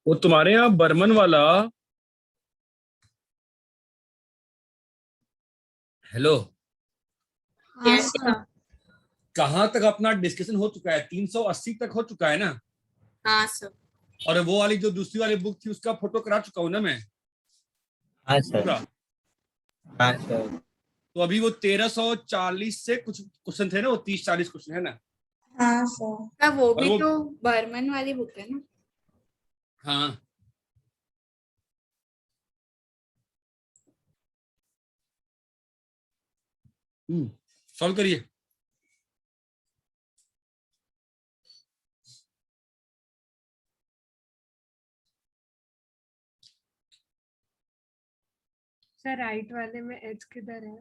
वो तुम्हारे यहाँ बर्मन वाला। हेलो। हाँ सर। कहाँ तक अपना डिस्कशन हो चुका है? 380 तक हो चुका है ना? हाँ सर। और वो वाली जो दूसरी वाली बुक थी उसका फोटो करा चुका हूँ ना मैं हाँ सर। पूरा। हाँ सर। तो अभी वो 1340 से कुछ क्वेश्चन थे ना, वो 30-40 क्वेश्चन है ना। हाँ सर। तब वो और भी वो तो बर्मन वाली बुक है ना। हाँ। सॉल्व करिए। सर राइट वाले में एच किधर है?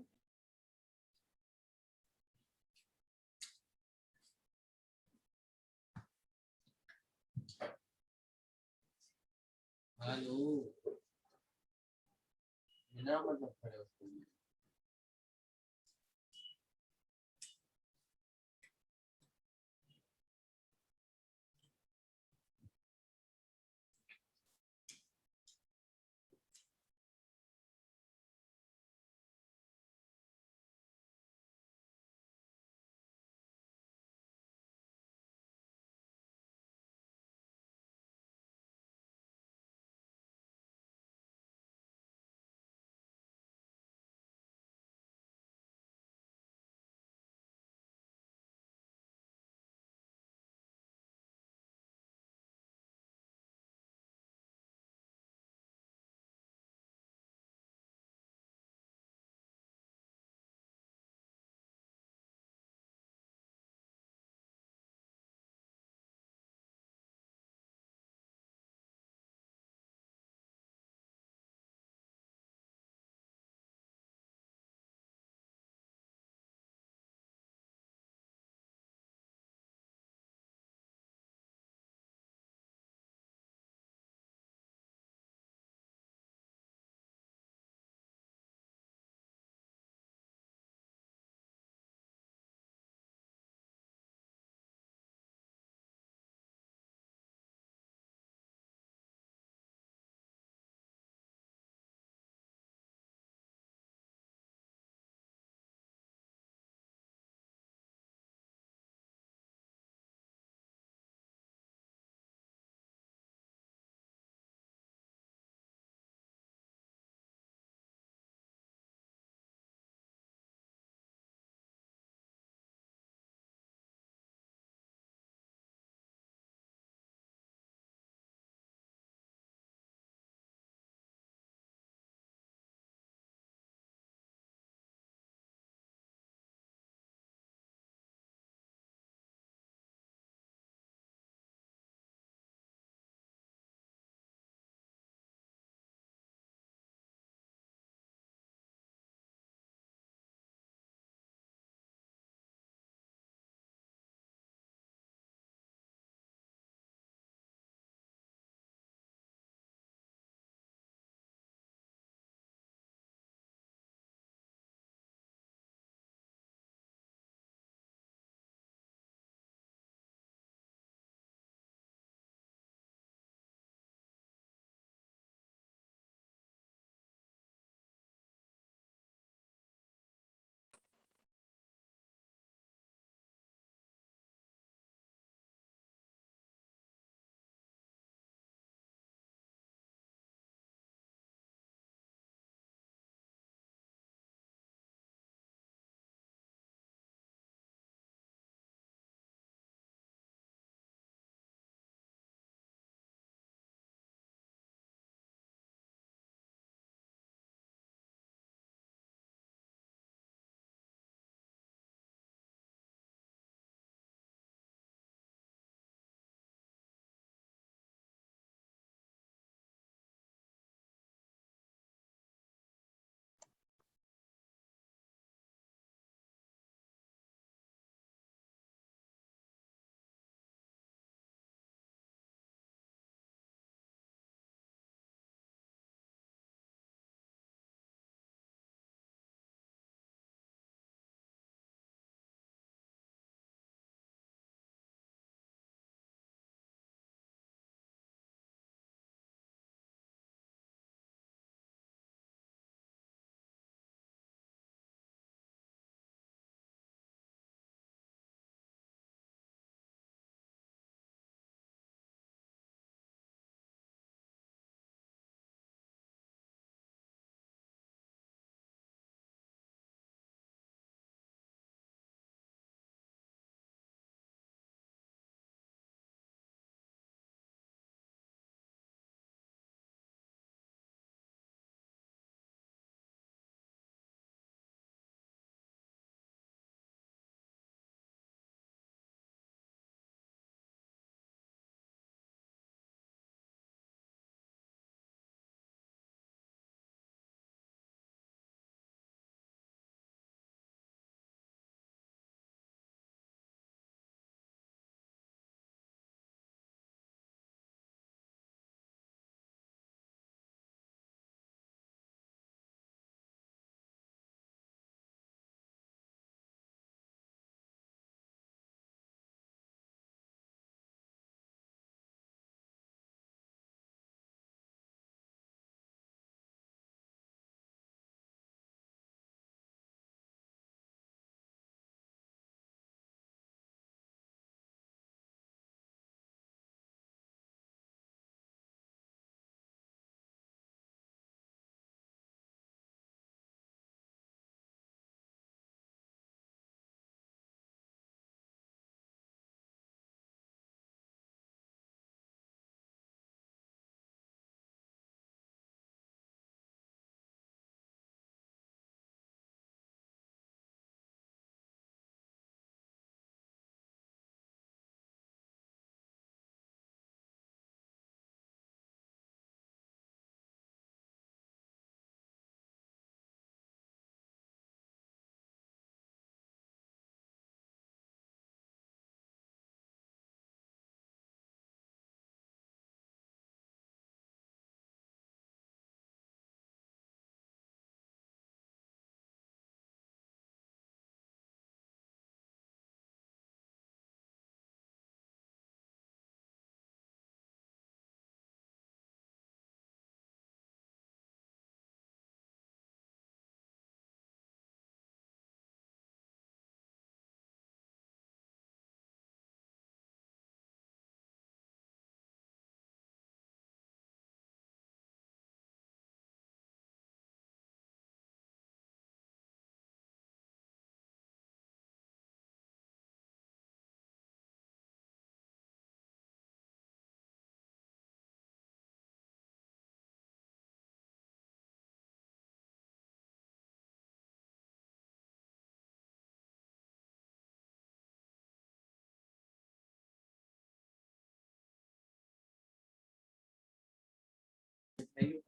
हेलो। बिना मतलब खड़े हो।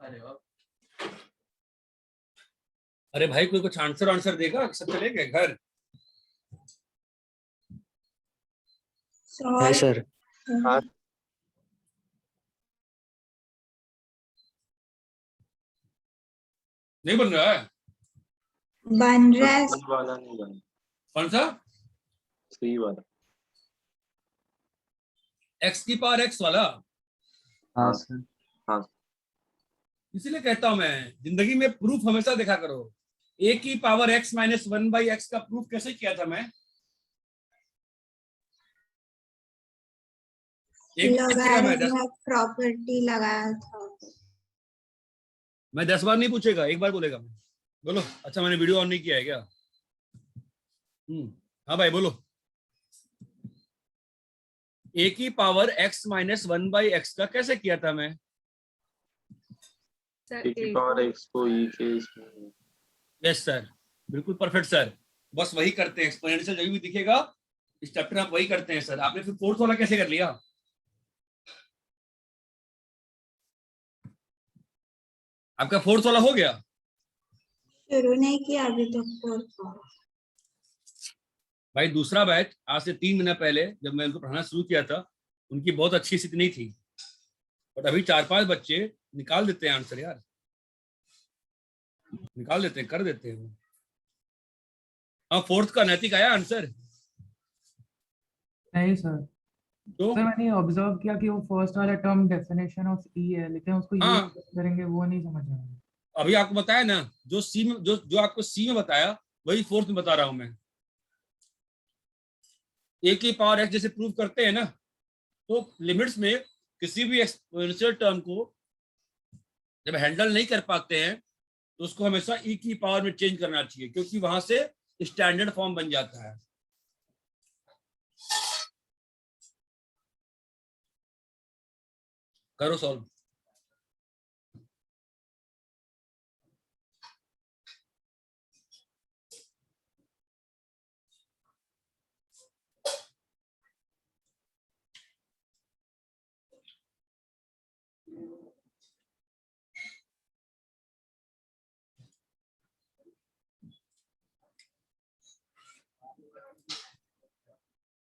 अरे वाह, अरे भाई कोई कुछ आंसर देगा, सब चले गए घर? है सर। हाँ नहीं बन रहा है? बन रहा है। सी वाला नहीं बना, कौन सा? सी वाला। x की पावर x वाला? हाँ सर, हाँ इसीलिए कहता हूं मैं, जिंदगी में प्रूफ हमेशा देखा करो। a की पावर x माइनस 1/x का प्रूफ कैसे किया था मैं? एक प्रॉपर्टी लगाया था। मैं 10 बार नहीं पूछेगा, एक बार बोलेगा। मैं बोलो। अच्छा मैंने वीडियो ऑन नहीं किया है क्या? हाँ भाई बोलो। a की पावर x माइनस 1/x का कैसे किया था मैं? सर ए की पावर एक्स को ई के इसमें। यस सर, बिल्कुल परफेक्ट सर। बस वही करते हैं, एक्सपोनेंशियल जब भी दिखेगा इस चैप्टर में आप वही करते हैं सर। आपने फिर फोर्थ वाला कैसे कर लिया? आपका फोर्थ वाला हो गया? शुरू नहीं किया अभी तक। भाई दूसरा बैच आज से 3 महीना पहले जब मैं उनको पढ़ाना शुरू किया था, उनकी बहुत अच्छी स्थिति नहीं थी, बट अभी 4-5 बच्चे निकाल देते हैं आंसर यार, निकाल देते हैं, कर देते हैं। हाँ फोर्थ का नैतिक आया आंसर? नहीं सर। तो सर मैंने ऑब्जर्व किया कि वो फर्स्ट वाला टर्म डेफिनेशन ऑफ ई है, लेकिन उसको हाँ। यूज करेंगे वो नहीं समझ आ रहा। अभी आपको बताया ना, जो सी में जो आपको सी में बताया वही फोर्थ में बता रहा हूं मैं। ए की पावर एक्स जैसे प्रूव करते हैं ना, तो लिमिट्स में किसी भी एक्सपोनेंशियल टर्म को जब हैंडल नहीं कर पाते हैं तो उसको हमेशा ई की पावर में चेंज करना चाहिए, क्योंकि वहां से स्टैंडर्ड फॉर्म बन जाता है। करो सॉल्व।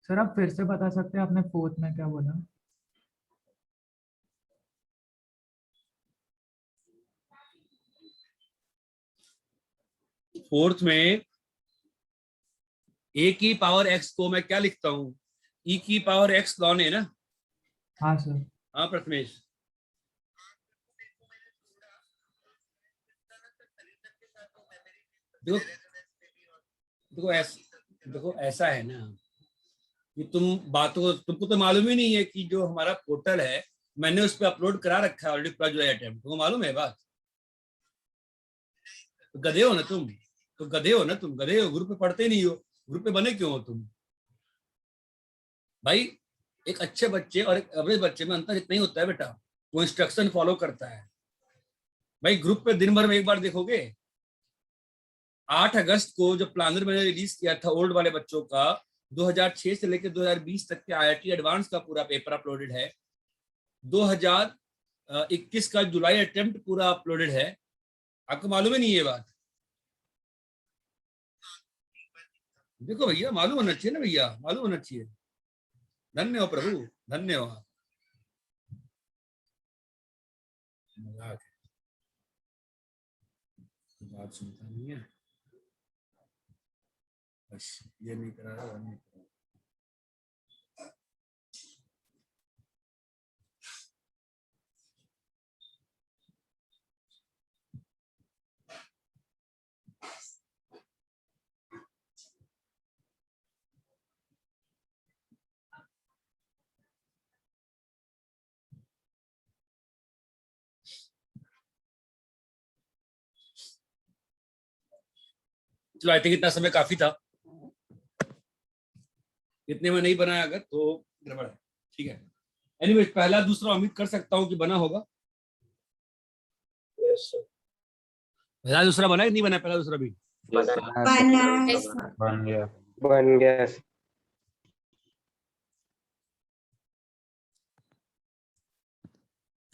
सर आप फिर से बता सकते हैं आपने फोर्थ में क्या बोला? फोर्थ में ए की पावर एक्स को मैं क्या लिखता हूं? ई की पावर एक्स लॉन है ना? हाँ सर। हाँ प्रथमेश। देखो देखो ऐसा है ना कि तुमको तो मालूम ही नहीं है कि जो हमारा पोर्टल है मैंने उस पर अपलोड करा रखा है ऑलरेडी पूरा जुलाई अटेम्प्ट। तुमको मालूम है बात? तो गधे हो ना तुम, तो गधे हो ना तुम, गधे हो, ग्रुप पे पढ़ते नहीं हो, ग्रुप पे बने क्यों हो तुम? भाई एक अच्छे बच्चे और एक एवरेज बच्चे में अंतर इतना ही होता है बेटा, वो इंस्ट्रक्शन फॉलो करता है। भाई ग्रुप पे दिन भर में एक बार देखोगे। 8 अगस्त को जब प्लानर मैंने रिलीज किया था ओल्ड वाले बच्चों का, 2006 से लेकर 2020 तक के IIT एडवांस का पूरा पेपर अपलोडेड है। 2021 का जुलाई अटेम्प्ट पूरा अपलोडेड है। आपको मालूम है नहीं ये बात? देखो भैया, मालूम होना चाहिए ना भैया, मालूम होना चाहिए। धन्य हो प्रभु, धन्य हो। मजाक है, बात सुनता नहीं है, बस ये नहीं करा रहा, वो नहीं करा रहा। चलो आई थिंक इतना समय काफी था, इतने में नहीं बनाया अगर तो गड़बड़ है। ठीक है, एनीवे पहला दूसरा उम्मीद कर सकता हूँ कि बना होगा। पहला दूसरा बना कि नहीं बना? पहला दूसरा भी बन गया, बन गया।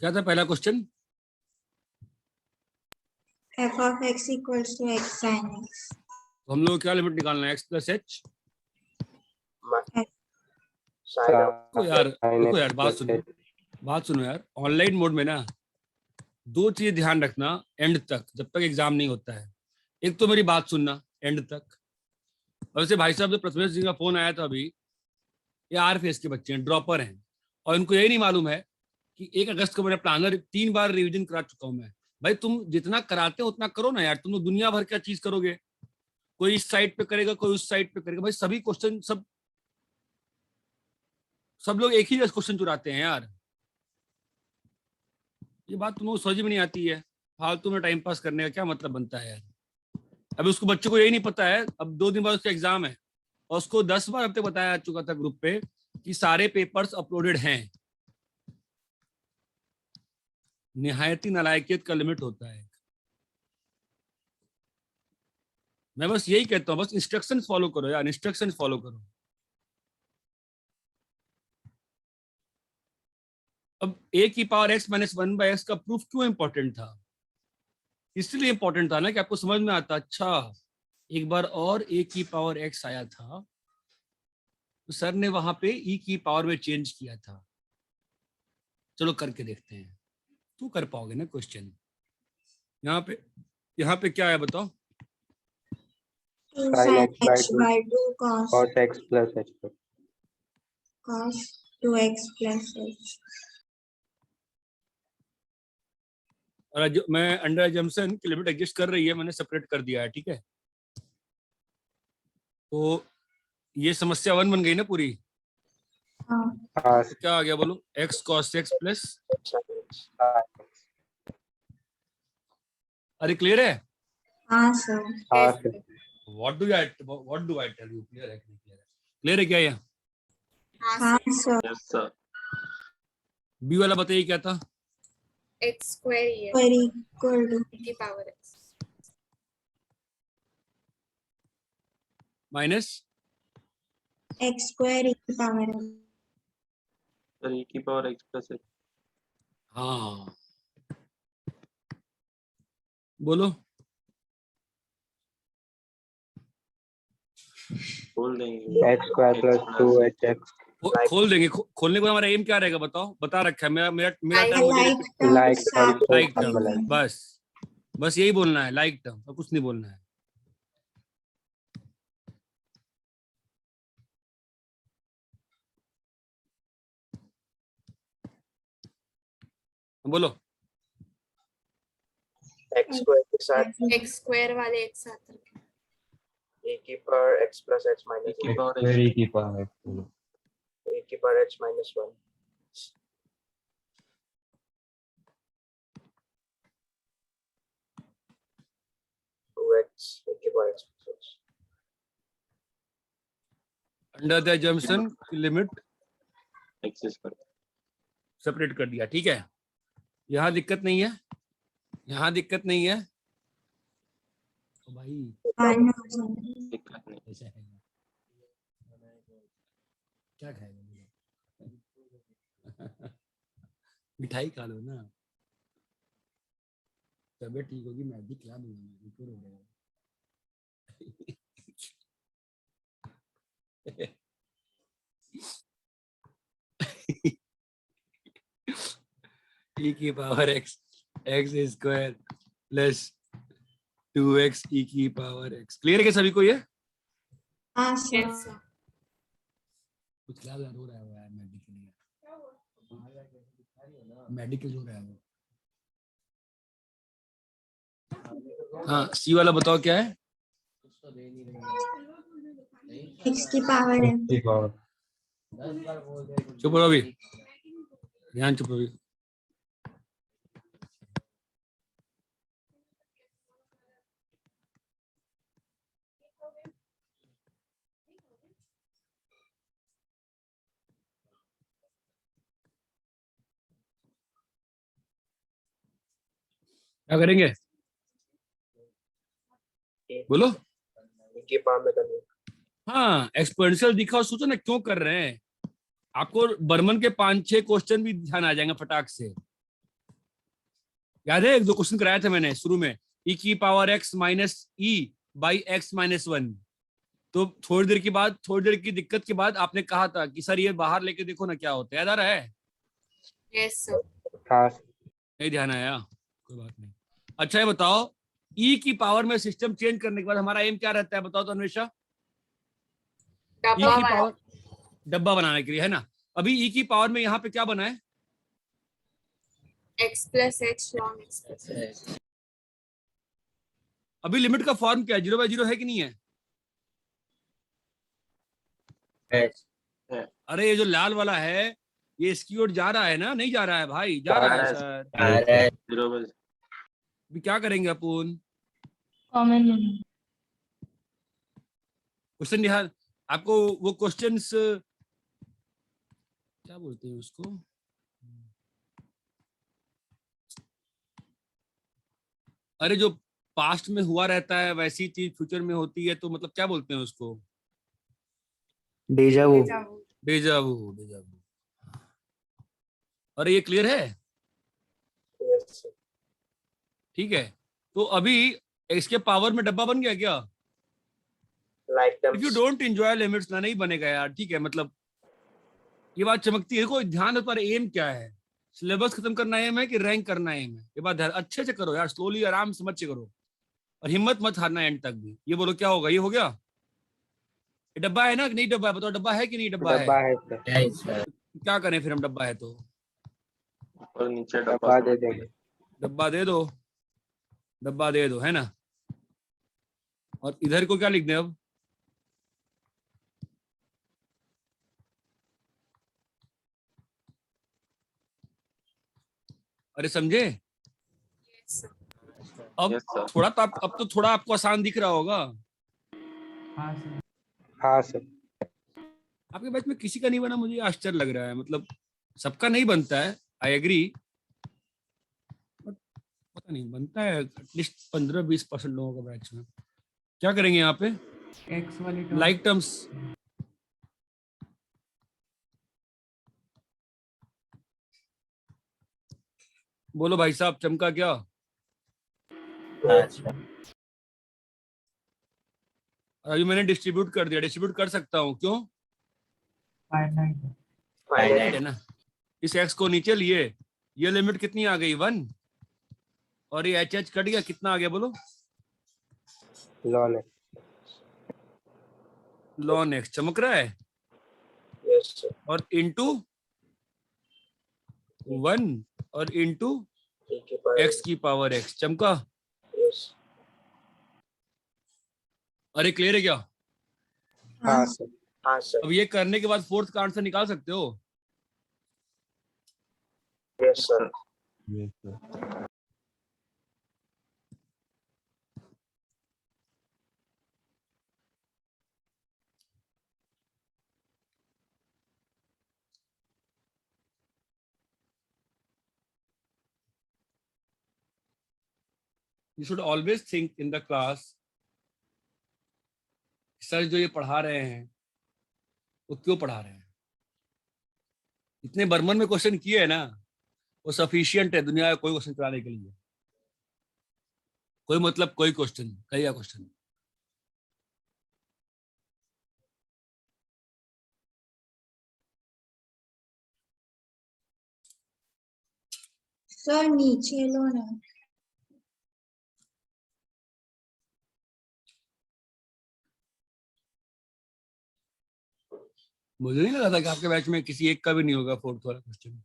क्या था पहला question? f of x equals to x sin x. तो हम लोग को क्या लिमिट निकालना है, x प्लस एच। देखो यार बात सुनो यार, ऑनलाइन मोड में ना दो चीजें ध्यान रखना एंड तक, जब तक एग्जाम नहीं होता है। एक तो मेरी बात सुनना एंड तक। वैसे भाई साहब, जो प्रथमेश जी का फोन आया था अभी, ये आर फेस के बच्चे हैं, ड्रॉपर हैं, और इनको यही नहीं मालूम है कि 1 अगस्त को मेरा प्लानर 3 बार रिवीजन करा चुका हूं मैं। भाई तुम जितना कराते हो उतना करो ना यार, तुम लोग दुनिया भर क्या चीज करोगे, कोई इस साइड पे करेगा, कोई उस साइड पे करेगा। भाई सभी क्वेश्चन सब लोग एक ही क्वेश्चन चुराते हैं यार। ये बात तुम लोग समझ में नहीं आती है, फालतू में टाइम पास करने का क्या मतलब बनता है यार। अभी उसको बच्चे को यही नहीं पता है, अब 2 दिन बाद उसका एग्जाम है, और उसको 10 बार अब तक बताया जा चुका था ग्रुप पे कि सारे पेपर्स अपलोडेड हैं। निहायती नालायकियत का लिमिट होता है। मैं बस यही कहता हूँ, बस इंस्ट्रक्शन फॉलो करो यार, इंस्ट्रक्शन फॉलो करो। अब a की पावर x माइनस 1/x का प्रूफ क्यों इंपॉर्टेंट था? इसलिए इंपॉर्टेंट था ना कि आपको समझ में आता, अच्छा एक बार और a की पावर x आया था तो सर ने वहां पे e की पावर में चेंज किया था। चलो करके देखते हैं, तू कर पाओगे ना क्वेश्चन। यहाँ पे क्या है बताओ? 2 sin x by 2 cos x plus h cos 2x plus h. और जो मैं अंडर एजम्पशन की लिमिट एग्जिस्ट कर रही है, मैंने सेपरेट कर दिया है, ठीक है। तो ये समस्या 1 बन गई ना पूरी। हाँ तो क्या आ गया बोलो? x cos x प्लस, अरे क्लियर है? हाँ sir. What do I tell you? Clear है कि नहीं क्लियर है? क्लियर है क्या ये? हाँ सर। yes sir बी वाला बताइए क्या था? x square ही है, Square equal to e की power x minus x square e की पावर x. sir e की पावर x plus h हाँ बोलो। खोल देंगे x square plus 2hx खोल देंगे। खोलने को हमारा एम क्या रहेगा बताओ? बता रखा है, मेरा Like टर्म like term से लाइक टर्म, equivalent. बस यही बोलना है, लाइक टर्म, और कुछ नहीं बोलना है। बोलो। x square के साथ x square वाले एक साथ रखें। a की power x plus h minus e की 1 पावर Square e की power a की power h minus 1 2x a की power x plus h under the assumption की लिमिट एक्सेस कर सेपरेट कर दिया, ठीक है। यहाँ दिक्कत नहीं है, यहाँ दिक्कत नहीं है तो भाई दिक्कत नहीं ऐसा है। क्या खाएगा? मिठाई खा लो ना, तबीयत ठीक होगी। मैगी खिला दूंगा मैं, ऊपर हो रहा है। e की power x square plus 2x e की पावर x। क्लियर है क्या सभी को ये? हाँ सर। Yes, sir. कुछ क्या हो रहा है यार? मेडिकल हो रहा है वो। हाँ सी वाला बताओ क्या है? x की पावर है। की power चुप रहो अभी, ध्यान चुप रहो अभी। क्या करेंगे बोलो? a की पावर में करनी हाँ एक्सपोनेंशियल दिखा और सोचो ना क्यों कर रहे हैं। आपको बर्मन के 5-6 क्वेश्चन भी ध्यान आ जाएंगे फटाक से। याद है 1-2 क्वेश्चन कराया था मैंने शुरू में e की power x minus e by x minus 1। तो थोड़ी देर की दिक्कत के बाद आपने कहा था कि सर ये बाहर लेके देखो ना क्या होता है, याद आ रहा है? Yes, sir. हाँ नहीं ध्यान आया, कोई बात नहीं। अच्छा ये बताओ, e की पावर में सिस्टम चेंज करने के बाद हमारा एम क्या रहता है, बताओ तो अन्वेषा? e डब्बा की वाला पावर, डब्बा बनाने के लिए, है ना? अभी e की पावर में यहाँ पे क्या बना है? x plus h log x plus h. अभी लिमिट का फॉर्म क्या है, 0/0 है कि नहीं है? अरे ये जो लाल वाला है ये इसकी ओर जा रहा है ना, नहीं जा रहा है भाई? जा रहा है सर। 0/0। अभी क्या करेंगे अपन? कॉमन क्वेश्चन ध्यान, आपको वो क्वेश्चंस क्या बोलते हैं उसको, अरे जो पास्ट में हुआ रहता है वैसी चीज फ्यूचर में होती है, तो मतलब क्या बोलते हैं उसको? Deja vu. Deja vu, deja vu. अरे ये क्लियर है? यस ठीक है, तो अभी इसके पावर में डब्बा बन गया क्या? Like if you don't enjoy limits ना, नहीं बनेगा यार, ठीक है? मतलब ये बात चमकती है, देखो ध्यान पर एम क्या है, सिलेबस खत्म करना एम है कि रैंक करना एम है? ये बात अच्छे से करो यार, स्लोली आराम समझ के करो, और हिम्मत मत हारना एंड तक भी। ये बोलो क्या होगा, ये हो गया? ये डब्बा है ना कि नहीं डब्बा है, बताओ डब्बा है कि नहीं डब्बा है? डब्बा है सर। क्या करें फिर हम, डब्बा है तो ऊपर नीचे डब्बा डब्बा दे देंगे। डब्बा दे दो, डब्बा दे दो, है ना? और इधर को क्या लिख दें अब? अरे समझे? Yes, sir. अब Yes, sir. थोड़ा तो अब तो थोड़ा आपको आसान दिख रहा होगा। हाँ सर। हाँ सर। आपके बैच में किसी का नहीं बना, मुझे आश्चर्य लग रहा है, मतलब सबका नहीं बनता है, आई एग्री, पता नहीं बनता है एटलीस्ट 15-20% लोगों का बैच में। क्या करेंगे यहाँ पे? एक्स वाली टर्म। लाइक टर्म्स, बोलो भाई साहब, चमका क्या? अच्छा अभी मैंने डिस्ट्रीब्यूट कर दिया, डिस्ट्रीब्यूट कर सकता हूँ, क्यों? फाइनाइट। फाइनाइट है ना। इस एक्स को नीचे लिए, ये लिमिट कितनी आ गई, 1, और ये एच एच कट गया, कितना आ गया बोलो? लॉन है। लॉन एक्स चमक रहा है, यस सर। और इंटू 1 और इंटू एक्स की पावर एक्स, चमका? यस। अरे क्लियर है क्या? हाँ सर। हाँ सर। अब ये करने के बाद फोर्थ का आंसर निकाल सकते हो? Yes sir. You should always think in the class, sir जो ये पढ़ा रहे हैं वो क्यों पढ़ा रहे हैं? इतने बर्मन में क्वेश्चन किए है ना, वो सफिशियंट है दुनिया का कोई क्वेश्चन कराने के लिए। कोई मतलब कोई क्वेश्चन, कई क्वेश्चन। सर नीचे लो ना। मुझे नहीं लगा था कि आपके बैच में किसी एक का भी नहीं होगा फोर्थ वाला क्वेश्चन।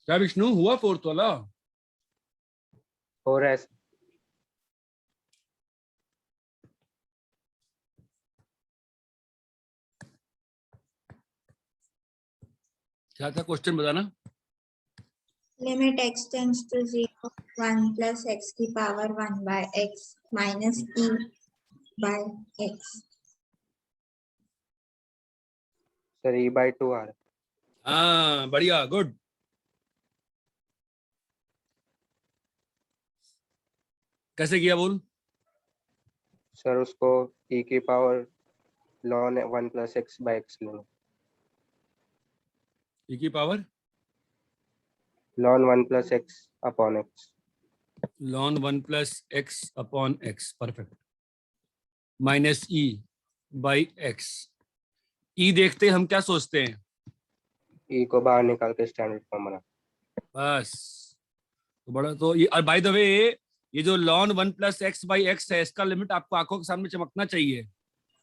क्या विष्णु हुआ फोर्थ वाला? हो रहा है सर। क्या था क्वेश्चन बताना? Limit x tends to 0 1 plus x की power 1 by x minus e by x। Sir e/2 आ रहा है। हाँ बढ़िया, गुड। कैसे किया बोल? सर उसको e की power ln 1 plus x by x लेना e की power ln 1 plus x upon x ln 1 plus x upon x, perfect, minus e by x। e देखते हम क्या सोचते हैं, e को बाहर निकाल के स्टैंडर्ड फॉर्म बना बस। तो बड़ा तो ये, और बाय द वे ये जो ln 1 plus x by x है, इसका लिमिट आपको आंखों के सामने चमकना चाहिए।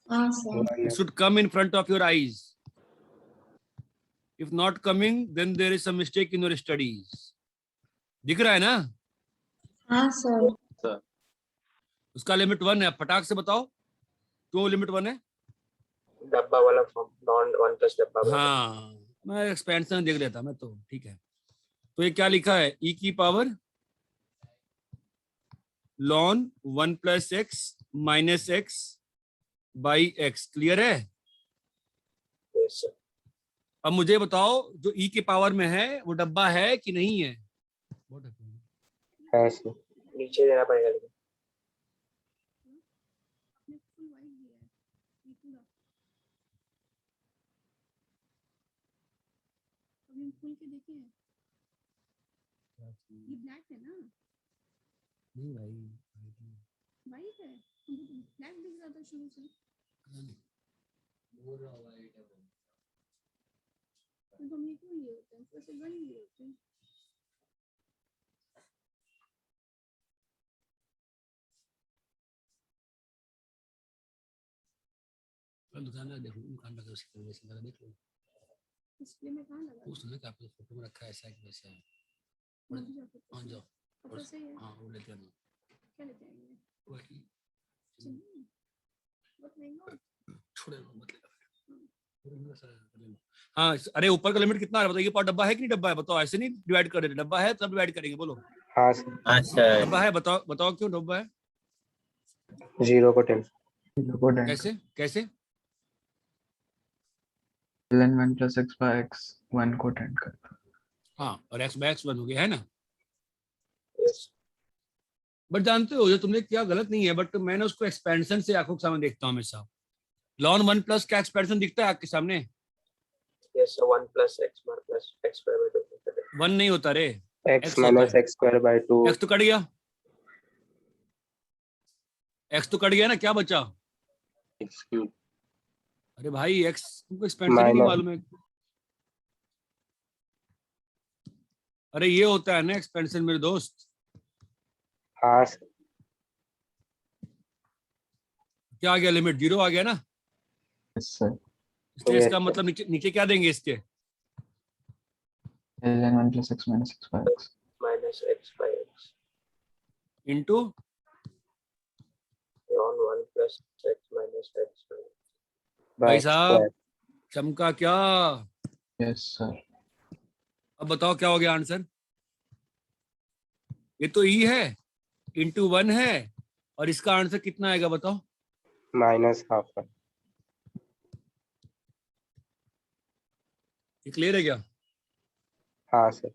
हाँ sir. It should come in front of your eyes. If not coming, then there is some mistake in your studies. दिख रहा है ना? हाँ सर। सर उसका लिमिट 1 है, फटाक से बताओ क्यों लिमिट 1 है? डब्बा वाला फॉर्म ln 1 plus डब्बा वाला हाँ, मैं एक्सपेंशन देख लेता मैं तो, ठीक है। तो ये क्या लिखा है, e की power ln 1 plus x minus x by x, clear है? yes sir अब मुझे बताओ जो e के पावर में है वो डब्बा है कि नहीं है? है सर नीचे देना पड़ेगा लेकिन खोल के देखे हैं, ये ब्लैक है ना, नहीं भाई, वाइट है, हमको तो ब्लैक दिख रहा था शुरू से, तो हम ये क्यों लिए होते हैं, ऊपर से वन लिए होते हैं। दुकान देखो, दुकान लगा उसकी वजह से लगा, देख लो, डिस्प्ले में कहाँ लगा पूछ लो कि आपके फोटो में रखा है ऐसा है कि वैसा है। हाँ जाओ, फोटो सही है, हाँ वो लेते आना, क्या लेते आएंगे, वही चलिए, बहुत महंगा होता छोड़े मतलब। हाँ, अरे ऊपर का लिमिट कितना है बताइए, पर डब्बा है कि नहीं डब्बा है, बताओ, ऐसे नहीं डिवाइड कर देते, डब्बा है तब डिवाइड करेंगे, बोलो हाँ सर डब्बा है, बताओ बताओ क्यों डब्बा है, 0 को 10 कैसे कैसे? ln 1 plus x by x 1 को टेंड करता है। हाँ, और x बाय x 1 हो गया है ना। yes बट जानते हो जो तुमने किया गलत नहीं है, बट मैंने उसको एक्सपेंशन से आंखों के सामने देखता हूँ हमेशा। ln 1 प्लस का एक्सपेंशन दिखता है आपके सामने? yes sir 1 plus x plus x square by 2 1 नहीं होता रे, x x होता minus है। x square by 2 x तो कट गया, x तो कट गया ना, क्या बचा? एक्स क्यूब अरे भाई x तुमको एक्सपेंशन ही नहीं Minus. मालूम है। अरे ये होता है ना एक्सपेंशन मेरे दोस्त। हाँ सर क्या आ गया, लिमिट 0 आ गया ना, Yes sir. इसलिए Yes, इसका sir. मतलब नीचे नीचे क्या देंगे इसके? ln 1 plus x minus x by x. minus x by x into ln 1 plus x minus x by भाई x साहब square चमका क्या? Yes sir. अब बताओ क्या हो गया आंसर? ये तो ई है, इंटू 1 है, और इसका आंसर कितना आएगा बताओ? minus half है ये क्लियर है क्या? हाँ सर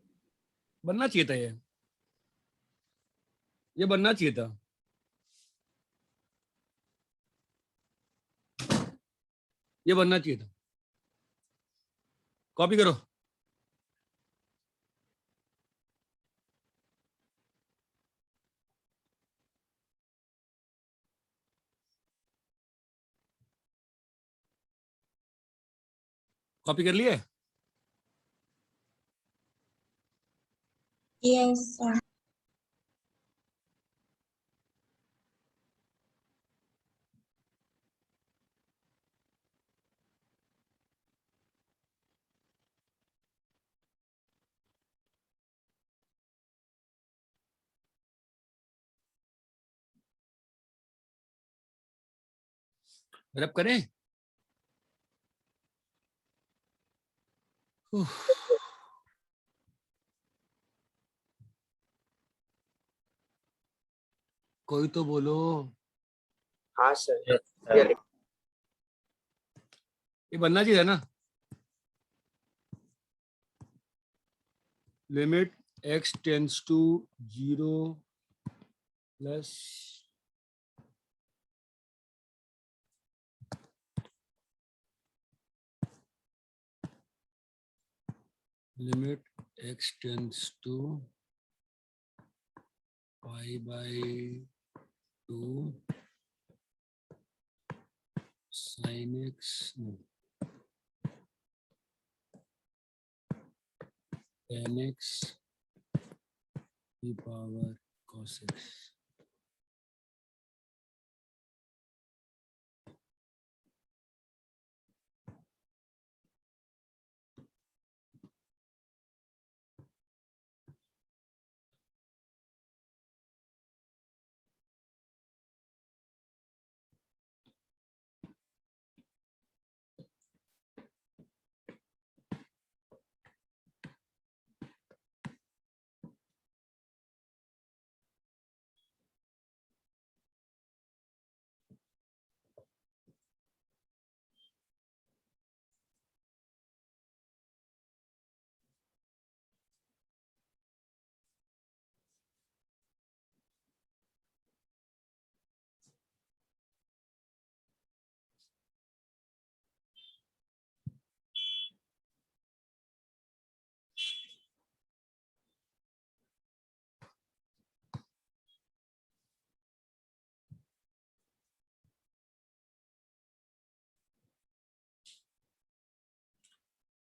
बनना चाहिए था ये बनना चाहिए था। ये बनना चाहिए था, कॉपी करो। कॉपी कर लिए? Yes sir. रब करें? उफ, कोई तो बोलो। हाँ सर ये बनना चाहिए था ना, limit x tends to 0 plus limit x tends to pi by 2 sin x no, tan x e power cos x.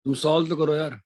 तुम सॉल्व तो करो यार.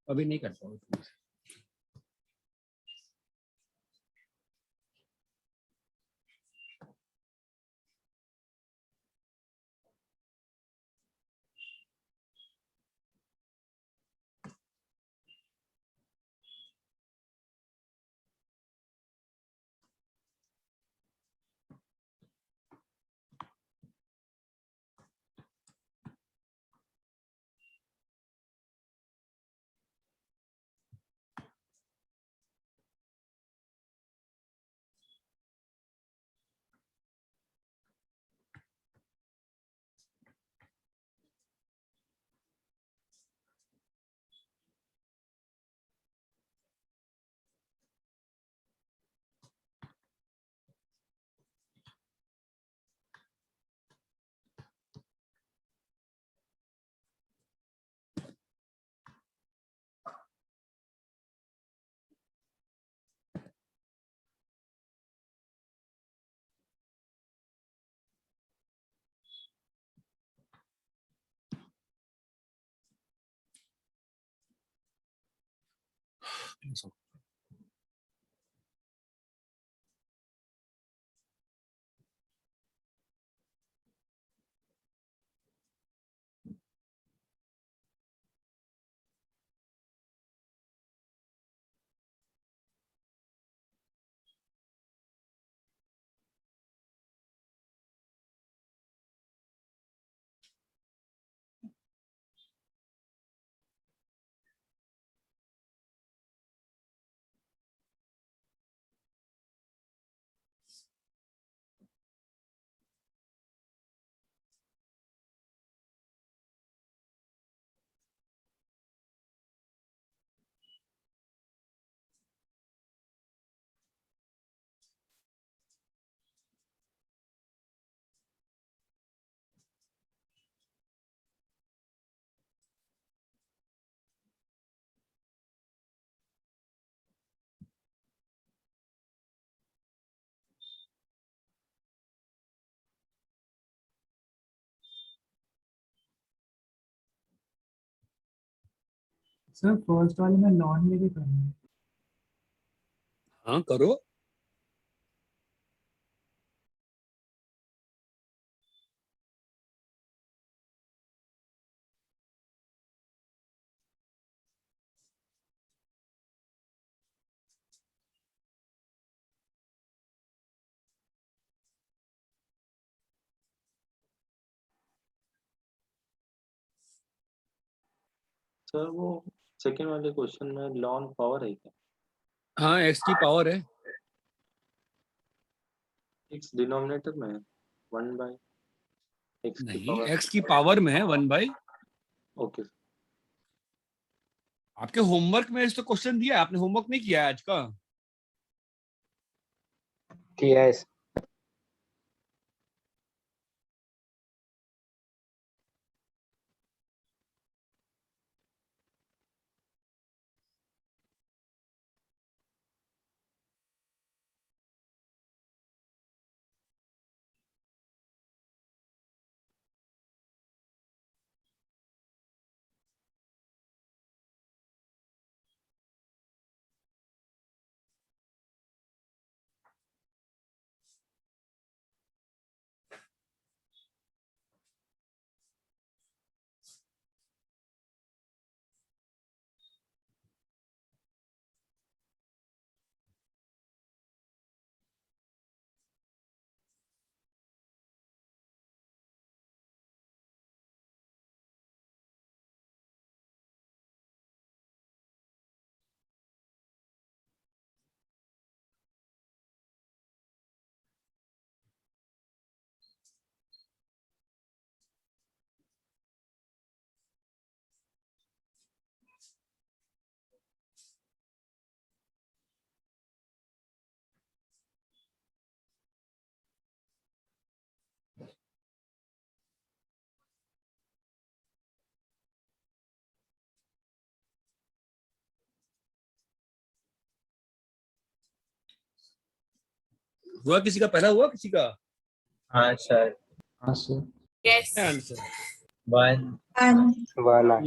अभी नहीं कर पाओगे. सर फर्स्ट वाले में लॉन लेके करना है। हाँ करो। सर वो सेकंड वाले क्वेश्चन में लॉन पावर है क्या? हाँ एक्स की पावर है। एक्स डिनोमिनेटर में है 1/x की नहीं पावर। एक्स की पावर में है 1/। ओके आपके होमवर्क में इस तो क्वेश्चन दिया है, आपने होमवर्क नहीं किया है आज का? किया है हुआ किसी का, पहला हुआ किसी का? हाँ सर हाँ सर क्या आंसर? 1 1 वाला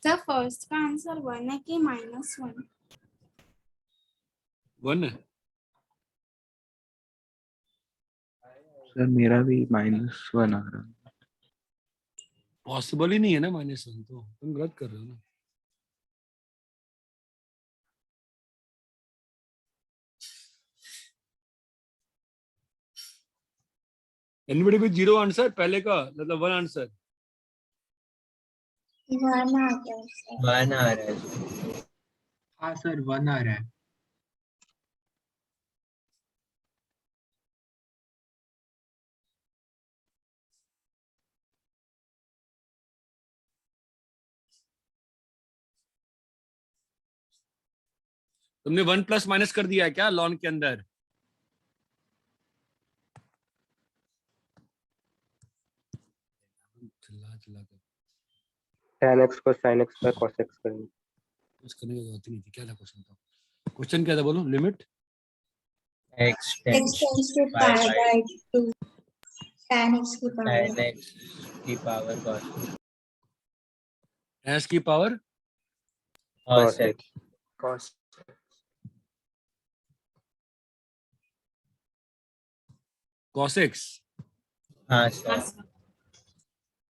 सर फर्स्ट का आंसर 1 है कि -1? 1 है। सर मेरा भी -1 आ रहा है। पॉसिबल ही नहीं है ना -1, तो तुम गलत कर रहे हो ना। एनीबॉडी विद जीरो आंसर पहले का मतलब वन आंसर? वन आ गया सर। 1 आ रहा है। हाँ सर 1 आ रहा है। तुमने वन प्लस माइनस कर दिया है क्या लॉन के अंदर? चिल्ला चिल्ला कर tan x को sin x by cos x करेंगे। कुछ करने की जरूरत ही नहीं थी। क्या था क्वेश्चन? था क्वेश्चन क्या था बोलो? Limit x x tends tends to pi pi by by 2 tan x की पावर tan x की पावर cos एस की power cos x। x। cos cos x। हाँ सर।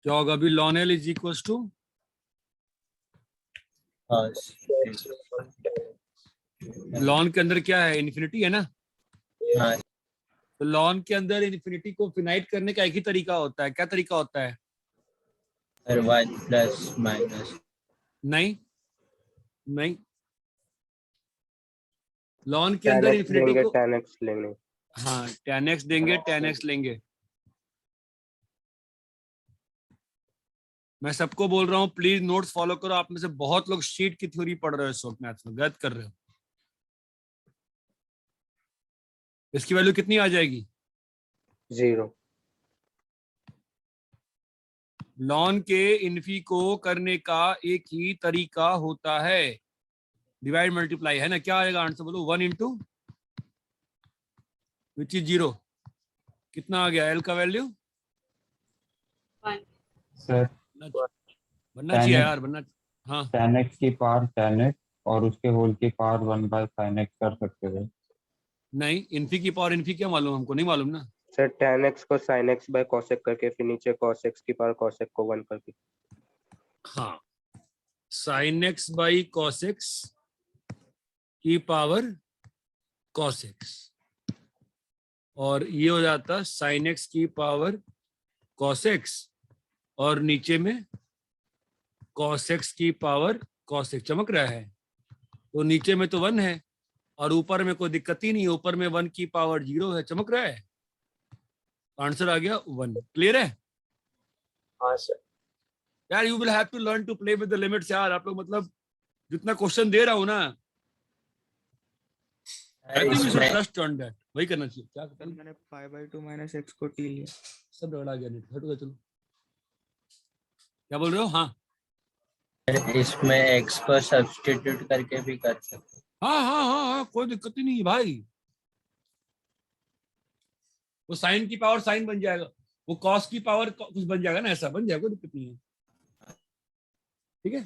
क्या होगा अभी? Ln L is equal to cos x। Ln के अंदर क्या है? इन्फिनिटी है ना। हाँ तो लॉन के अंदर इन्फिनिटी को फिनाइट करने का एक ही तरीका होता है। क्या तरीका होता है? Sir 1 plus minus. नहीं नहीं, लॉन के tan अंदर x इन्फिनिटी देंगे को tan x लेंगे। हाँ tan x देंगे, tan x लेंगे। मैं सबको बोल रहा हूँ प्लीज नोट्स फॉलो करो। आप में से बहुत लोग शीट की थ्योरी पढ़ रहे हो इस वक्त, मैथ्स में गलत कर रहे हो। इसकी वैल्यू कितनी आ जाएगी? 0। लॉन के इन्फी को करने का एक ही तरीका होता है, डिवाइड मल्टीप्लाई, है ना। क्या आएगा आंसर बोलो? 1 इंटू विच इज 0। कितना आ गया एल का वैल्यू? सर बनना चाहिए यार, बनना। हाँ tan x की पावर tan x और उसके होल की पावर 1/sin x कर सकते थे। नहीं, इन्फी की पावर इन्फी क्या मालूम? हमको नहीं मालूम ना। सर tan x को sin x by cos x करके फिर नीचे cos x की पावर cos x को 1 करके। हाँ, sine x by cos x की पावर कॉस एक्स, और ये हो जाता साइन एक्स की पावर कॉस एक्स, और नीचे में कॉस एक्स की पावर कॉस एक्स। चमक रहा है? तो नीचे में तो 1 है और ऊपर में कोई दिक्कत ही नहीं है, ऊपर में 1 की पावर 0 है। चमक रहा है? आंसर आ गया 1। क्लियर है हाँ सर। यार? You will have to learn to play with the limits यार। आप लोग मतलब जितना क्वेश्चन दे रहा हूं ना, आई थिंक यू शुड इसमें ट्रस्ट ऑन दैट। वही करना चाहिए। क्या कल मैंने π/2 माइनस x को t लिया। सब रगड़ा गया नेट, हटो चलो। क्या बोल रहे हो? हाँ इसमें x को सब्स्टिट्यूट करके भी कर सकते। हाँ हाँ हाँ हाँ, कोई दिक्कत ही नहीं है भाई। वो साइन की पावर साइन बन जाएगा, वो कॉस की पावर कुछ बन जाएगा ना, ऐसा बन जाएगा, कोई दिक्कत नहीं है। ठीक है।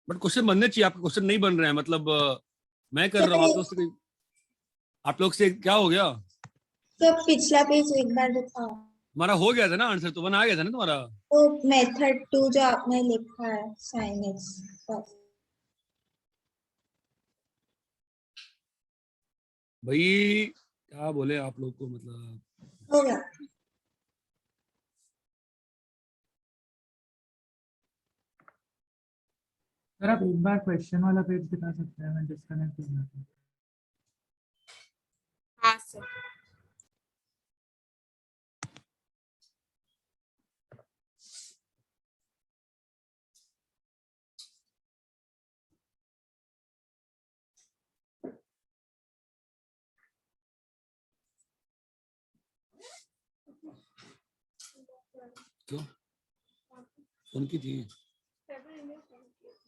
बट क्वेश्चन बनने चाहिए। आपके क्वेश्चन नहीं बन रहे हैं, मतलब मैं कर रहा हूँ, आप लोग से क्या हो गया? तो पिछला पेज एक बार दिखाओ। हमारा हो गया था ना आंसर, तो 1 आ गया था ना तुम्हारा। तो मेथड 2 जो आपने लिखा है sin x भाई क्या बोले आप लोग को, मतलब हो गया। सर आप एक बार क्वेश्चन वाला पेज दिखा सकते हैं? मैं डिस्कनेक्ट हो जाता हूँ। हाँ सर। क्यों उनकी थी?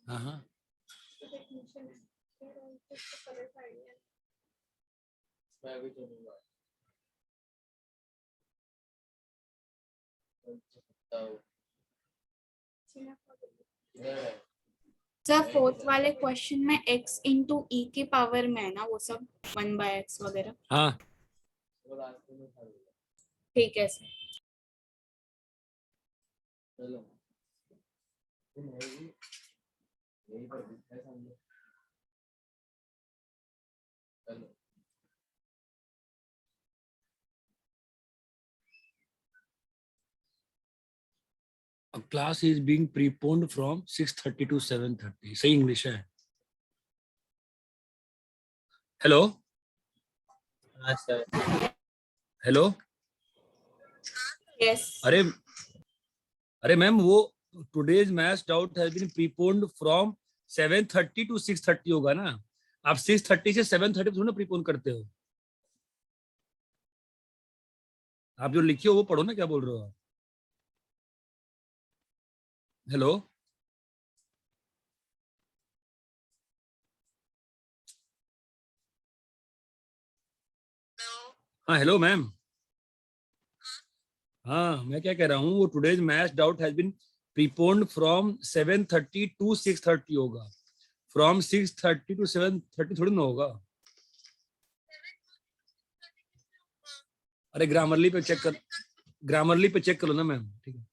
हाँ हाँ, सर फोर्थ वाले क्वेश्चन में x इंटू ई की पावर में है ना वो सब 1/x वगैरह। हाँ ठीक है sir. Class is being preponed from 6:30 to 7:30. सही इंग्लिश है. हेलो हाँ सर. हेलो. Yes. अरे मैम वो today's match doubt has been preponed from 7:30 to 6:30 होगा ना. आप 6:30 से 7:30 थोड़ा प्रीपोन करते हो. आप जो लिखे हो वो पढ़ो ना, क्या बोल रहे हो आप. हेलो. हाँ हेलो मैम. हाँ मैं क्या कह रहा हूँ, वो today's match doubt has been preponed from 7:30 to 6:30 होगा. फ्रॉम 6:30 to 7:30 थोड़ी ना होगा. अरे ग्रामरली पे चेक करो ना मैम. ठीक है.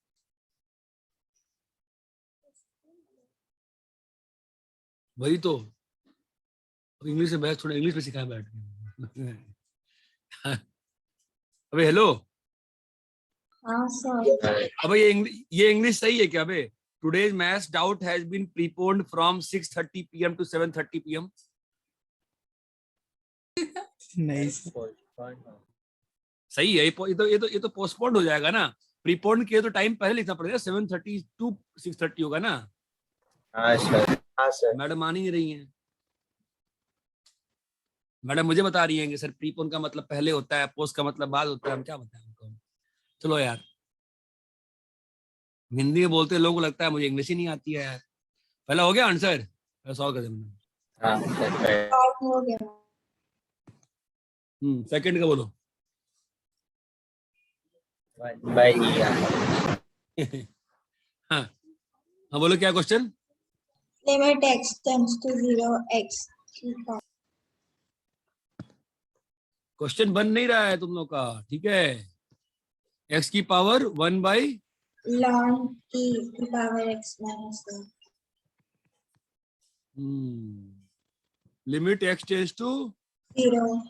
वही तो इंग्लिश से बहस थोड़ा इंग्लिश में सिखाया बैठ के. अबे हेलो. हाँ सर. अबे ये इंग्लिश सही है क्या बे. Today's match doubt has been preponed from 6:30 PM to 7:30 PM. नहीं सर. सही है. ये तो पोस्टपोन्ड हो जाएगा ना. प्रीपोन्ड किए तो टाइम पहले लिखना पड़ेगा. 7:30 to 6:30 होगा ना. हाँ सर. हाँ सर. मैडम मान ही नहीं रही हैं. मैडम मुझे बता रही हैं कि सर प्रीपोन का मतलब पहले होता है, पोस्ट का मतलब बाद होता है. हम क्या बताएं उनको. चलो यार, हिंदी में बोलते लोगों को लगता है मुझे इंग्लिश ही नहीं आती है यार. पहला हो गया आंसर. सॉल्व कर देना. हाँ सर. Solve हो गया. सेकंड का बोलो. 1/e. हाँ हाँ बोलो क्या question. Limit x tends to 0 x की power. क्वेश्चन बन नहीं रहा है तुम लोग का. ठीक है. x की पावर 1/. ln e की power x minus 1. Limit x tends to 0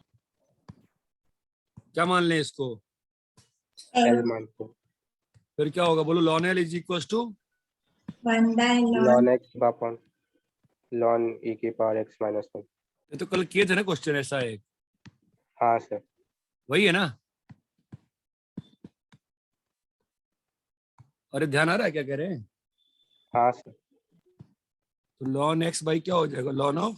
क्या मान लें इसको. L l मानते हैं. फिर क्या होगा बोलो. ln l is equal to 1 by ln ln x upon ln e की पावर x minus 1. ये तो कल किए थे ना क्वेश्चन ऐसा एक. हाँ सर. वही है ना. अरे ध्यान आ रहा है क्या कह रहे हैं. हाँ सर. तो ln x बाई क्या हो जाएगा. ln ऑफ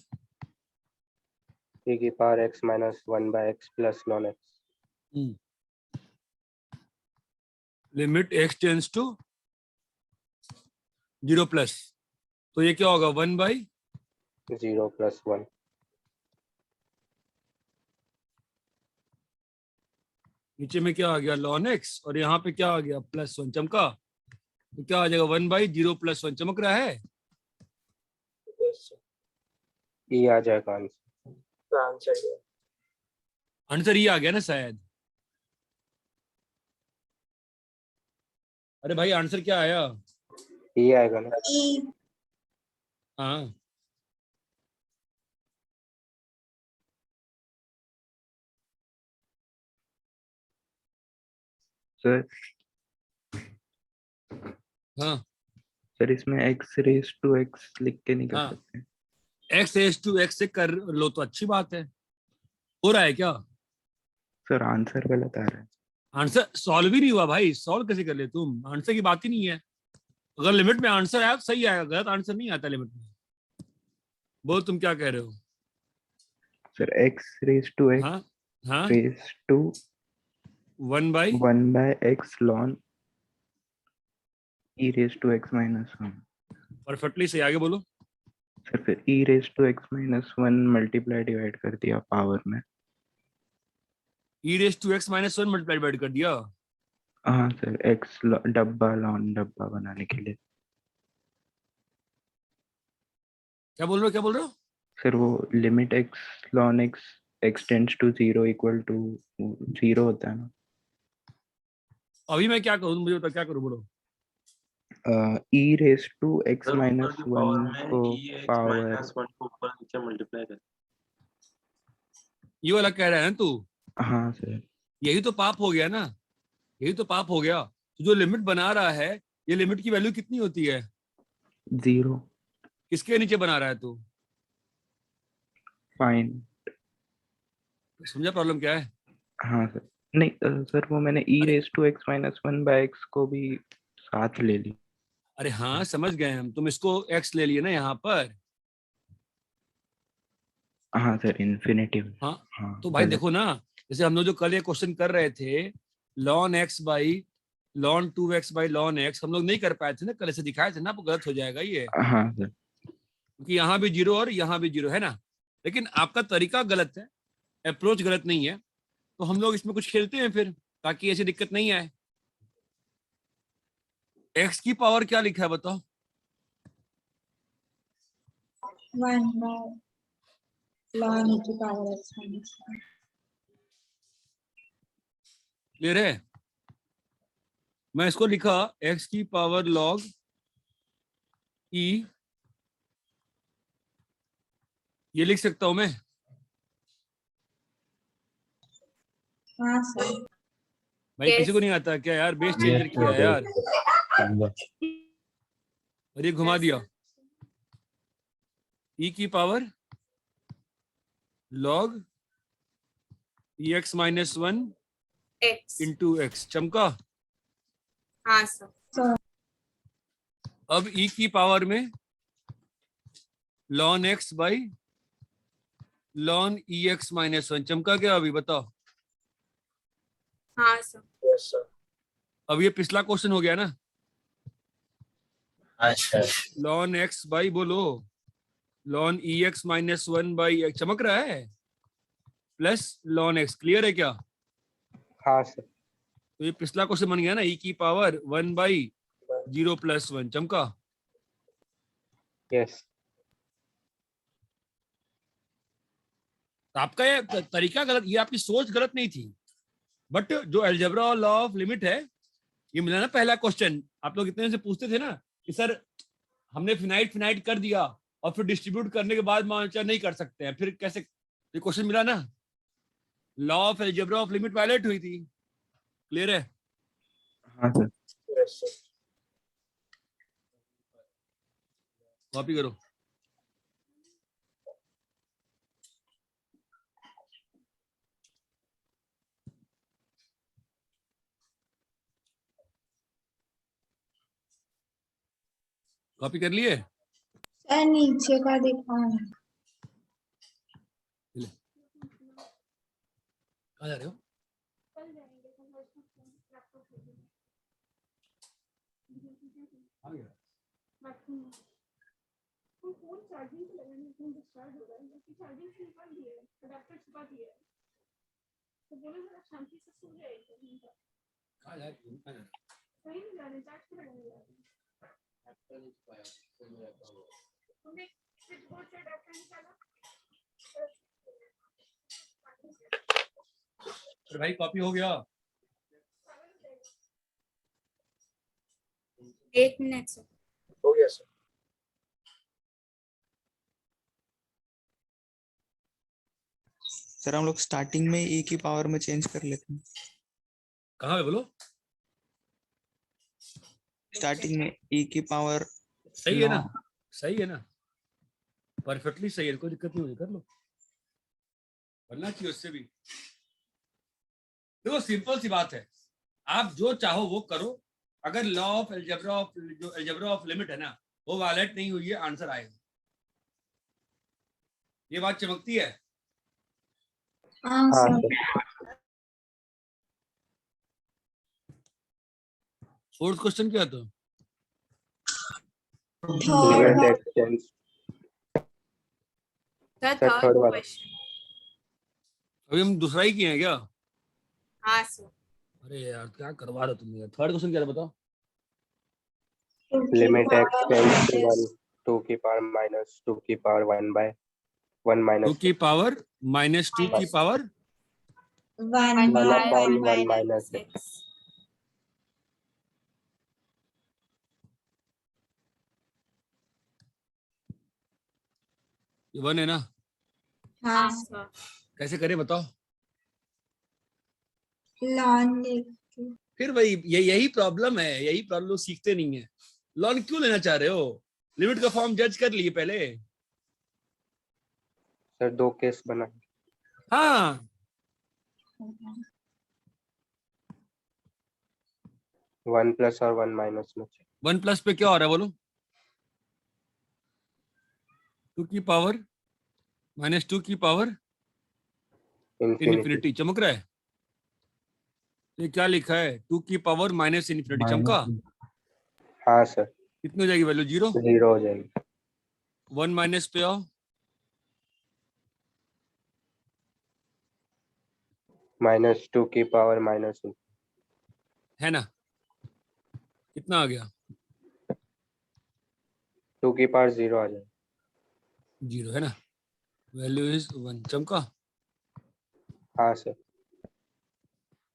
e की power x minus 1 by x plus ln x. Limit x tends to 0 plus. तो ये क्या होगा 1/. 0 plus 1. नीचे में क्या आ गया ln x और यहाँ पे क्या आ गया +1 चमका. तो क्या आ जाएगा 1/0 + 1 चमक रहा है. Yes, sir. e आ जाएगा आंसर. तो आंसर ये. आंसर ये आ गया ना शायद. अरे भाई आंसर क्या आया. e आएगा ना. e हाँ सर हाँ. सर इसमें x रेज टू x लिख के नहीं कर हाँ. सकते. x रेज टू x से कर लो तो अच्छी बात है. हो रहा है क्या. सर आंसर गलत आ रहा है. आंसर सॉल्व ही नहीं हुआ भाई. सॉल्व कैसे कर ले तुम. आंसर की बात ही नहीं है. अगर लिमिट में आंसर आया तो सही आएगा. गलत आंसर नहीं आता लिमिट में. बोल तुम क्या कह रहे हो. Sir x raise to x हाँ हाँ. Raise to 1/. 1 by x ln e raise to x minus 1. Perfectly सही. आगे बोलो. सर फिर e raise to x minus 1 multiply divide कर दिया पावर में. e raise to x -1 multiply divide कर दिया. हाँ सर x डब्बा ln डब्बा बनाने के लिए. क्या बोल रहे हो. सर वो limit x ln x tends to 0 equal to 0 होता है ना. अभी मैं क्या करूँ मुझे बता. क्या करूँ बोलो. e raise to x sir, minus ऊपर की पावर 1 में को e x पावर. minus 1 को ऊपर नीचे मल्टीप्लाई कर. ये वाला कह रहा है ना तू. हाँ सर. यही तो पाप हो गया ना. यही तो पाप हो गया. तो जो लिमिट बना रहा है ये लिमिट की वैल्यू कितनी होती है? 0. किसके नीचे बना रहा है तू? फाइन. समझा प्रॉब्लम क्या है? हाँ सर. नहीं सर, वो मैंने e raise to x minus 1/x को भी साथ ले ली. अरे हाँ समझ गए हम, तुम इसको x ले लिए ना यहाँ पर। हाँ सर, इन्फिनेटिव. हाँ हाँ तो भाई गलत. देखो ना, जैसे हम लोग जो कल ये क्वेश्चन कर रहे थे, ln x by ln 2x by ln x, हम लोग नहीं कर पाए थे ना कल, ऐसे दिखाए थे ना, आपको गलत हो जाएगा ये, हाँ सर. क्योंकि यहाँ भी 0 और यहाँ भी 0 है ना। लेकिन आपका तरीका गलत है, अप्रोच गलत नहीं है, तो हम लोग इसमें कुछ खेलते हैं फिर, ताकि ऐसी दिक्कत नहीं आए। x की पावर क्या लिखा है बताओ? 1 by ln e की पावर x minus 1. क्लियर है? मैं इसको लिखा x की पावर log e, ये लिख सकता हूं मैं? हाँ सर. भाई Yes. किसी को नहीं आता क्या यार? बेस Yes, चेंजर किया है यार, समझा. और ये घुमा दिया। e की power log ex minus 1 x. Into x, चमका। हाँ सर. अब e की पावर में ln x by ln ex minus 1, चमका क्या अभी बताओ? हाँ सर. Yes, sir. अब ये पिछला क्वेश्चन हो गया ना, अच्छा. ln x बाई बोलो ln ex minus 1 by x, चमक रहा है, प्लस ln x। क्लियर है क्या? हाँ सर. तो ये पिछला क्वेश्चन बन गया ना, e की पावर 1 बाई 0 प्लस 1, चमका। Yes. तो आपका ये तरीका गलत, ये आपकी सोच गलत नहीं थी, बट जो अलजेब्रा और लॉ ऑफ लिमिट है, ये मिला ना पहला क्वेश्चन, आप लोग इतने दिन से पूछते थे ना कि सर हमने फिनाइट फिनाइट कर दिया और फिर डिस्ट्रीब्यूट करने के बाद मानचा नहीं कर सकते हैं, फिर कैसे? ये क्वेश्चन मिला ना, law of algebra of limit violate हुई थी। क्लियर है? हाँ सर. Yes, sir. कॉपी करो। कॉपी कर लिए? सर नीचे का दिखाओ. कहाँ जा रहे हो? आ गया। कहाँ जा रहे हो? कहाँ जा रहे हो? अरे भाई कॉपी हो गया। 1 minute सर. हो गया सर. सर हम लोग स्टार्टिंग में e की पावर में चेंज कर लेते हैं. कहाँ पे बोलो? स्टार्टिंग में e की पावर सही है ना? सही है ना? परफेक्टली सही है, कोई दिक्कत नहीं होगी, कर लो, बनना चाहिए उससे भी। देखो सिंपल सी बात है, आप जो चाहो वो करो, अगर लॉ ऑफ अलजेब्रा ऑफ, जो अलजेब्रा ऑफ लिमिट है ना, वो वायलेट नहीं हुई है, आंसर आएगा। ये बात चमकती है? हाँ हाँ सर. सर. फोर्थ क्वेश्चन क्या था? Limit third. x tends. Sir Sir, third third वाला. क्वेश्चन. अभी हम दूसरा ही किए हैं क्या? हाँ सर. अरे यार क्या करवा रहे हो तुम यार? थर्ड क्वेश्चन क्या था बताओ? Limit x tends to 1, 2 की पावर minus 2 की पावर 1 by 1 2 minus की पावर माइनस 2 की power 1 1 by upon 1 1 minus x. x. ये 1 है ना? हाँ हाँ सर. सर. कैसे करें बताओ? ln लिख के. फिर वही यही प्रॉब्लम है, यही प्रॉब्लम सीखते नहीं है। लॉन क्यों लेना चाह रहे हो? लिमिट का फॉर्म जज कर लिए पहले। सर 2 केस बना। हाँ 1 प्लस और 1 माइनस में 1+ पे क्या हो रहा है बोलो? 2 की पावर -2 की पावर इंफिनिटी। इन्फिनिटी चमक रहा है। ये क्या लिखा है? 2 की पावर -इन्फिनिटी चमका। हाँ सर, कितनी हो जाएगी वैल्यू? 0। 0 हो जाएगी। 1 माइनस पे आओ, -2 की पावर माइनस है ना? कितना आ गया? 2 की पावर 0 आ जाएगी। 0 है ना? वैल्यू इज 1 चमका। हाँ सर।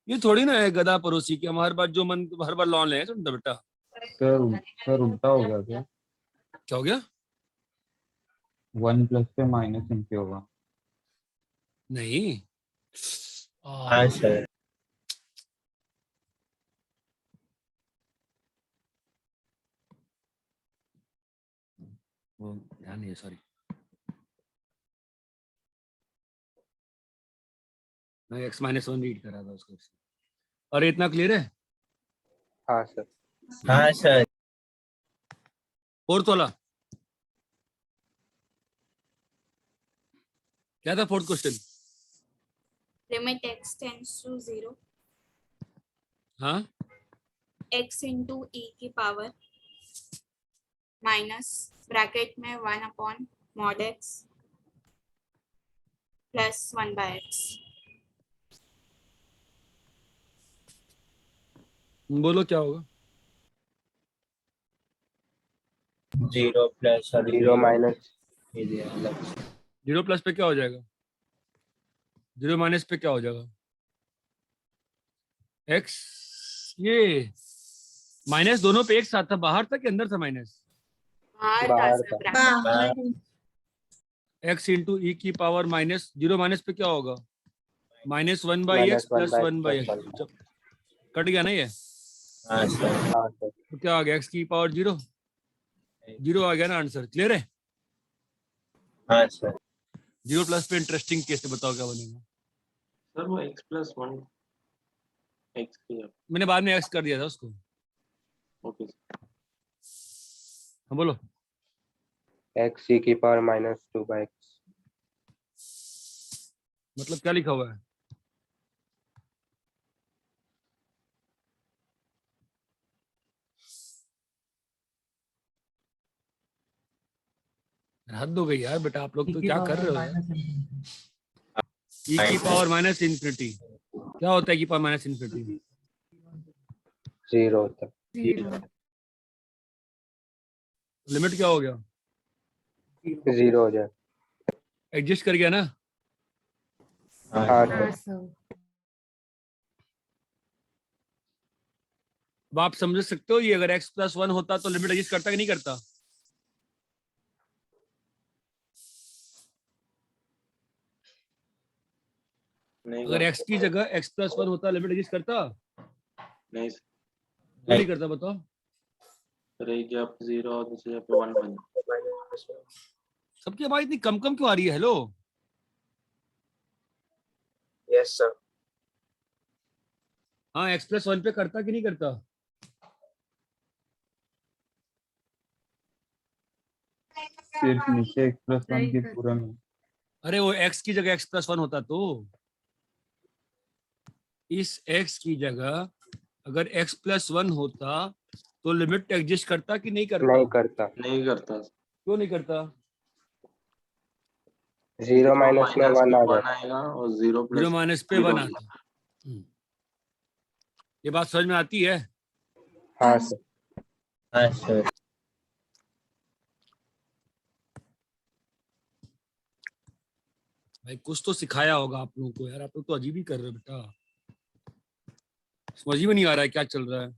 ये थोड़ी ना है गधा पड़ोसी की, हम हर बार जो मन हर बार लॉन ले समझा बेटा। सर उल्टा हो गया क्या? क्या हो गया? 1+ पे -इनके होगा। नहीं हाँ सर। वो ध्यान नहीं है, सॉरी। मैं x-1 रीड कर रहा था उसको। और इतना क्लियर है? हाँ सर। हाँ सर। फोर्थ वाला क्या था? Fourth question. Limit x tends to 0, हाँ x इंटू e की पावर माइनस ब्रैकेट में 1/mod x प्लस 1/x। बोलो क्या होगा? 0 प्लस और 0 माइनस 0 प्लस पे क्या हो जाएगा? 0 माइनस पे क्या हो जाएगा? x, ये माइनस दोनों पे एक साथ था, बाहर था कि अंदर था माइनस? बाहर था बाहर सर, था। ब्रैकेट। बाहर x इंटू ई की पावर माइनस 0 माइनस पे क्या होगा? -1/x plus 1/x। 1/x cut गया ना ये? हाँ सर। हाँ सर। तो क्या आ गया? x की पावर 0 आ गया ना आंसर। क्लियर है? हाँ सर। 0 प्लस पे इंटरेस्टिंग केस है, बताओ क्या बनेगा? सर वो x+1 x की। मैंने बाद में x कर दिया था उसको। ओके हाँ बोलो। x e की पावर -2/x। मतलब क्या लिखा हुआ है? हद हो गई यार बेटा, आप लोग तो क्या कर रहे हो यार? e की पावर -इन्फिनिटी क्या होता है? e की पावर -इन्फिनिटी 0 होता है। लिमिट क्या हो गया? 0 हो जाए। एडजस्ट कर गया ना? हाँ सर। अब आप समझ सकते हो, ये अगर x+1 होता तो लिमिट एडजस्ट करता कि नहीं करता? नहीं अगर कर x की जगह x+1 होता लिमिट एडजस्ट करता? नहीं क्यों नहीं करता बताओ? सर, एक जगह पे 0 और दूसरी जगह पे 1 बन। सबकी आवाज इतनी कम कम क्यों आ रही है? हेलो। Yes sir. हाँ x+1 पे करता कि नहीं करता? सिर्फ नीचे x+1 की पूरा में। अरे वो x की जगह x+1 होता तो इस x की जगह अगर x+1 होता तो लिमिट एडजस्ट करता कि नहीं करता? नहीं करता। नहीं करता। क्यों नहीं करता? 0 माइनस में 1 आ 1 जाता। आएगा और 0 0 प्लस माइनस पे 1 आता। ये बात समझ में आती है? हाँ सर। हाँ सर। भाई कुछ तो सिखाया होगा आप लोगों को यार, आप लोग तो अजीब ही कर रहे हो बेटा। समझ में नहीं आ रहा है क्या चल रहा है।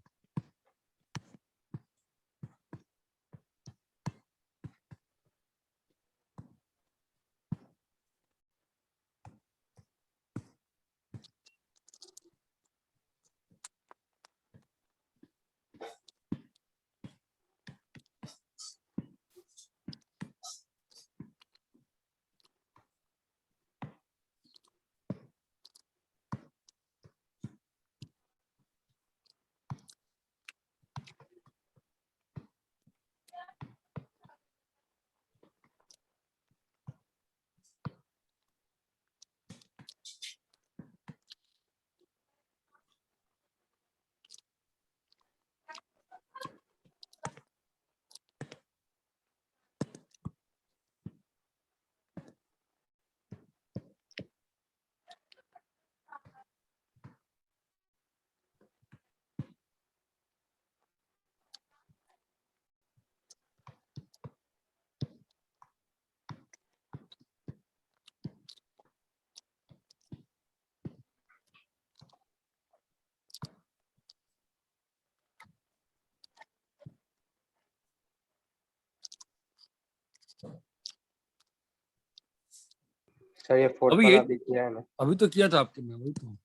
सर ये फोर्थ अभी वाला ये भी किया है ना? अभी तो किया था आपके में, वही तो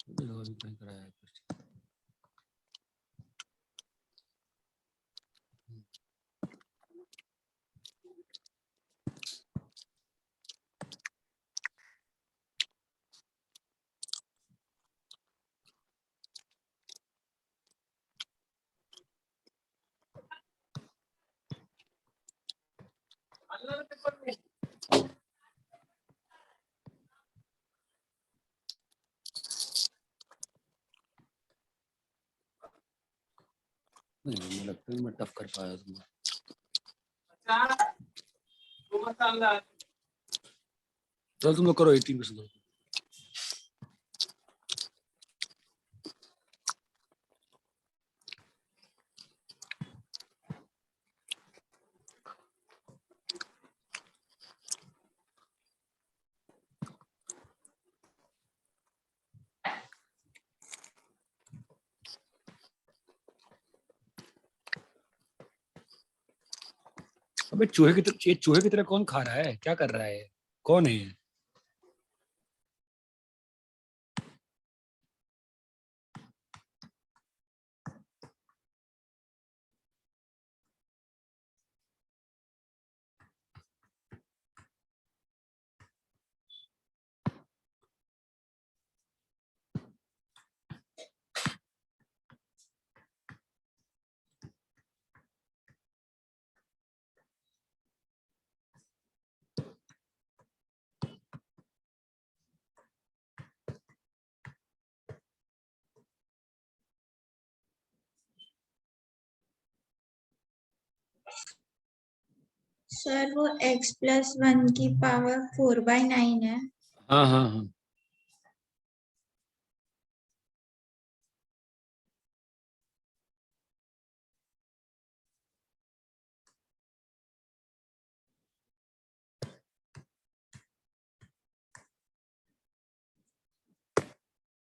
अभी कहीं कराया है कुछ। नहीं, मुझे लगता है मैं टफ कर पाया तुम। चलो तुम लोग करो 18%। अबे चूहे की तरह कौन खा रहा है, क्या कर रहा है, कौन है ये? सर वो x+1 की पावर 4/9 है। हाँ हाँ हाँ,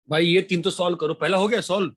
भाई ये 3 तो सॉल्व करो, पहला हो गया सॉल्व।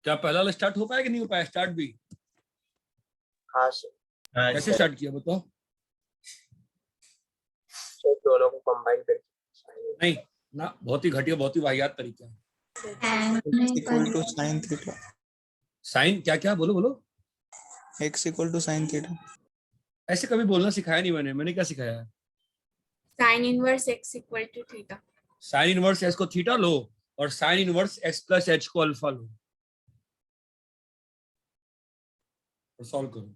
क्या पहला वाला स्टार्ट हो पाया कि नहीं हो पाया स्टार्ट भी? हाँ सर। हाँ कैसे सर, स्टार्ट किया बताओ? सर दोनों को कंबाइन करके नहीं ना, बहुत ही घटिया, बहुत ही वाहियात तरीका है। And equal to sine theta. Sine क्या क्या, बोलो बोलो। X equal to sine theta. ऐसे कभी बोलना सिखाया नहीं मैंने क्या सिखाया है? Sine inverse x equal to theta. Sine inverse एस को थीटा लो और sine inverse x plus h को अल्फा लो और सॉल्व करो।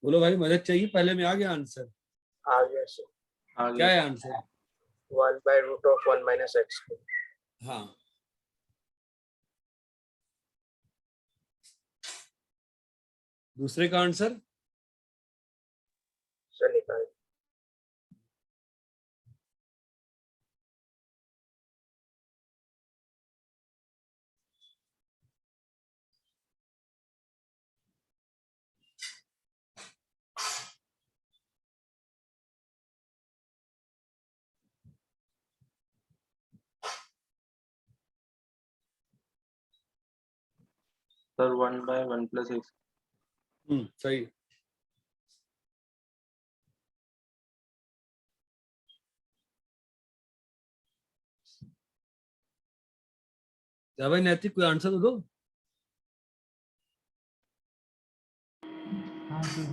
बोलो भाई, मदद चाहिए? पहले में आ गया आंसर। आ गया सर। आ क्या गया है आंसर? 1/√(1 - x²). हाँ, दूसरे का आंसर? सर निकाल। Sir 1/1 + x। सही है। क्या भाई नैतिक, कोई आंसर तो दो। हाँ जी।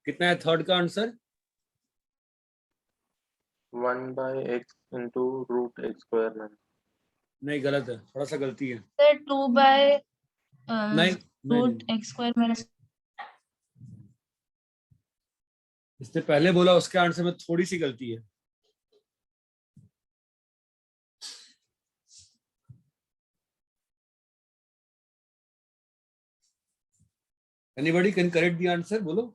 कितना है थर्ड का आंसर? 1/x × √x²। नहीं, गलत है, थोड़ा सा गलती है। सर 2/√x² नहीं नहीं, इससे पहले बोला उसके आंसर में थोड़ी सी गलती है। Anybody can correct the answer, बोलो।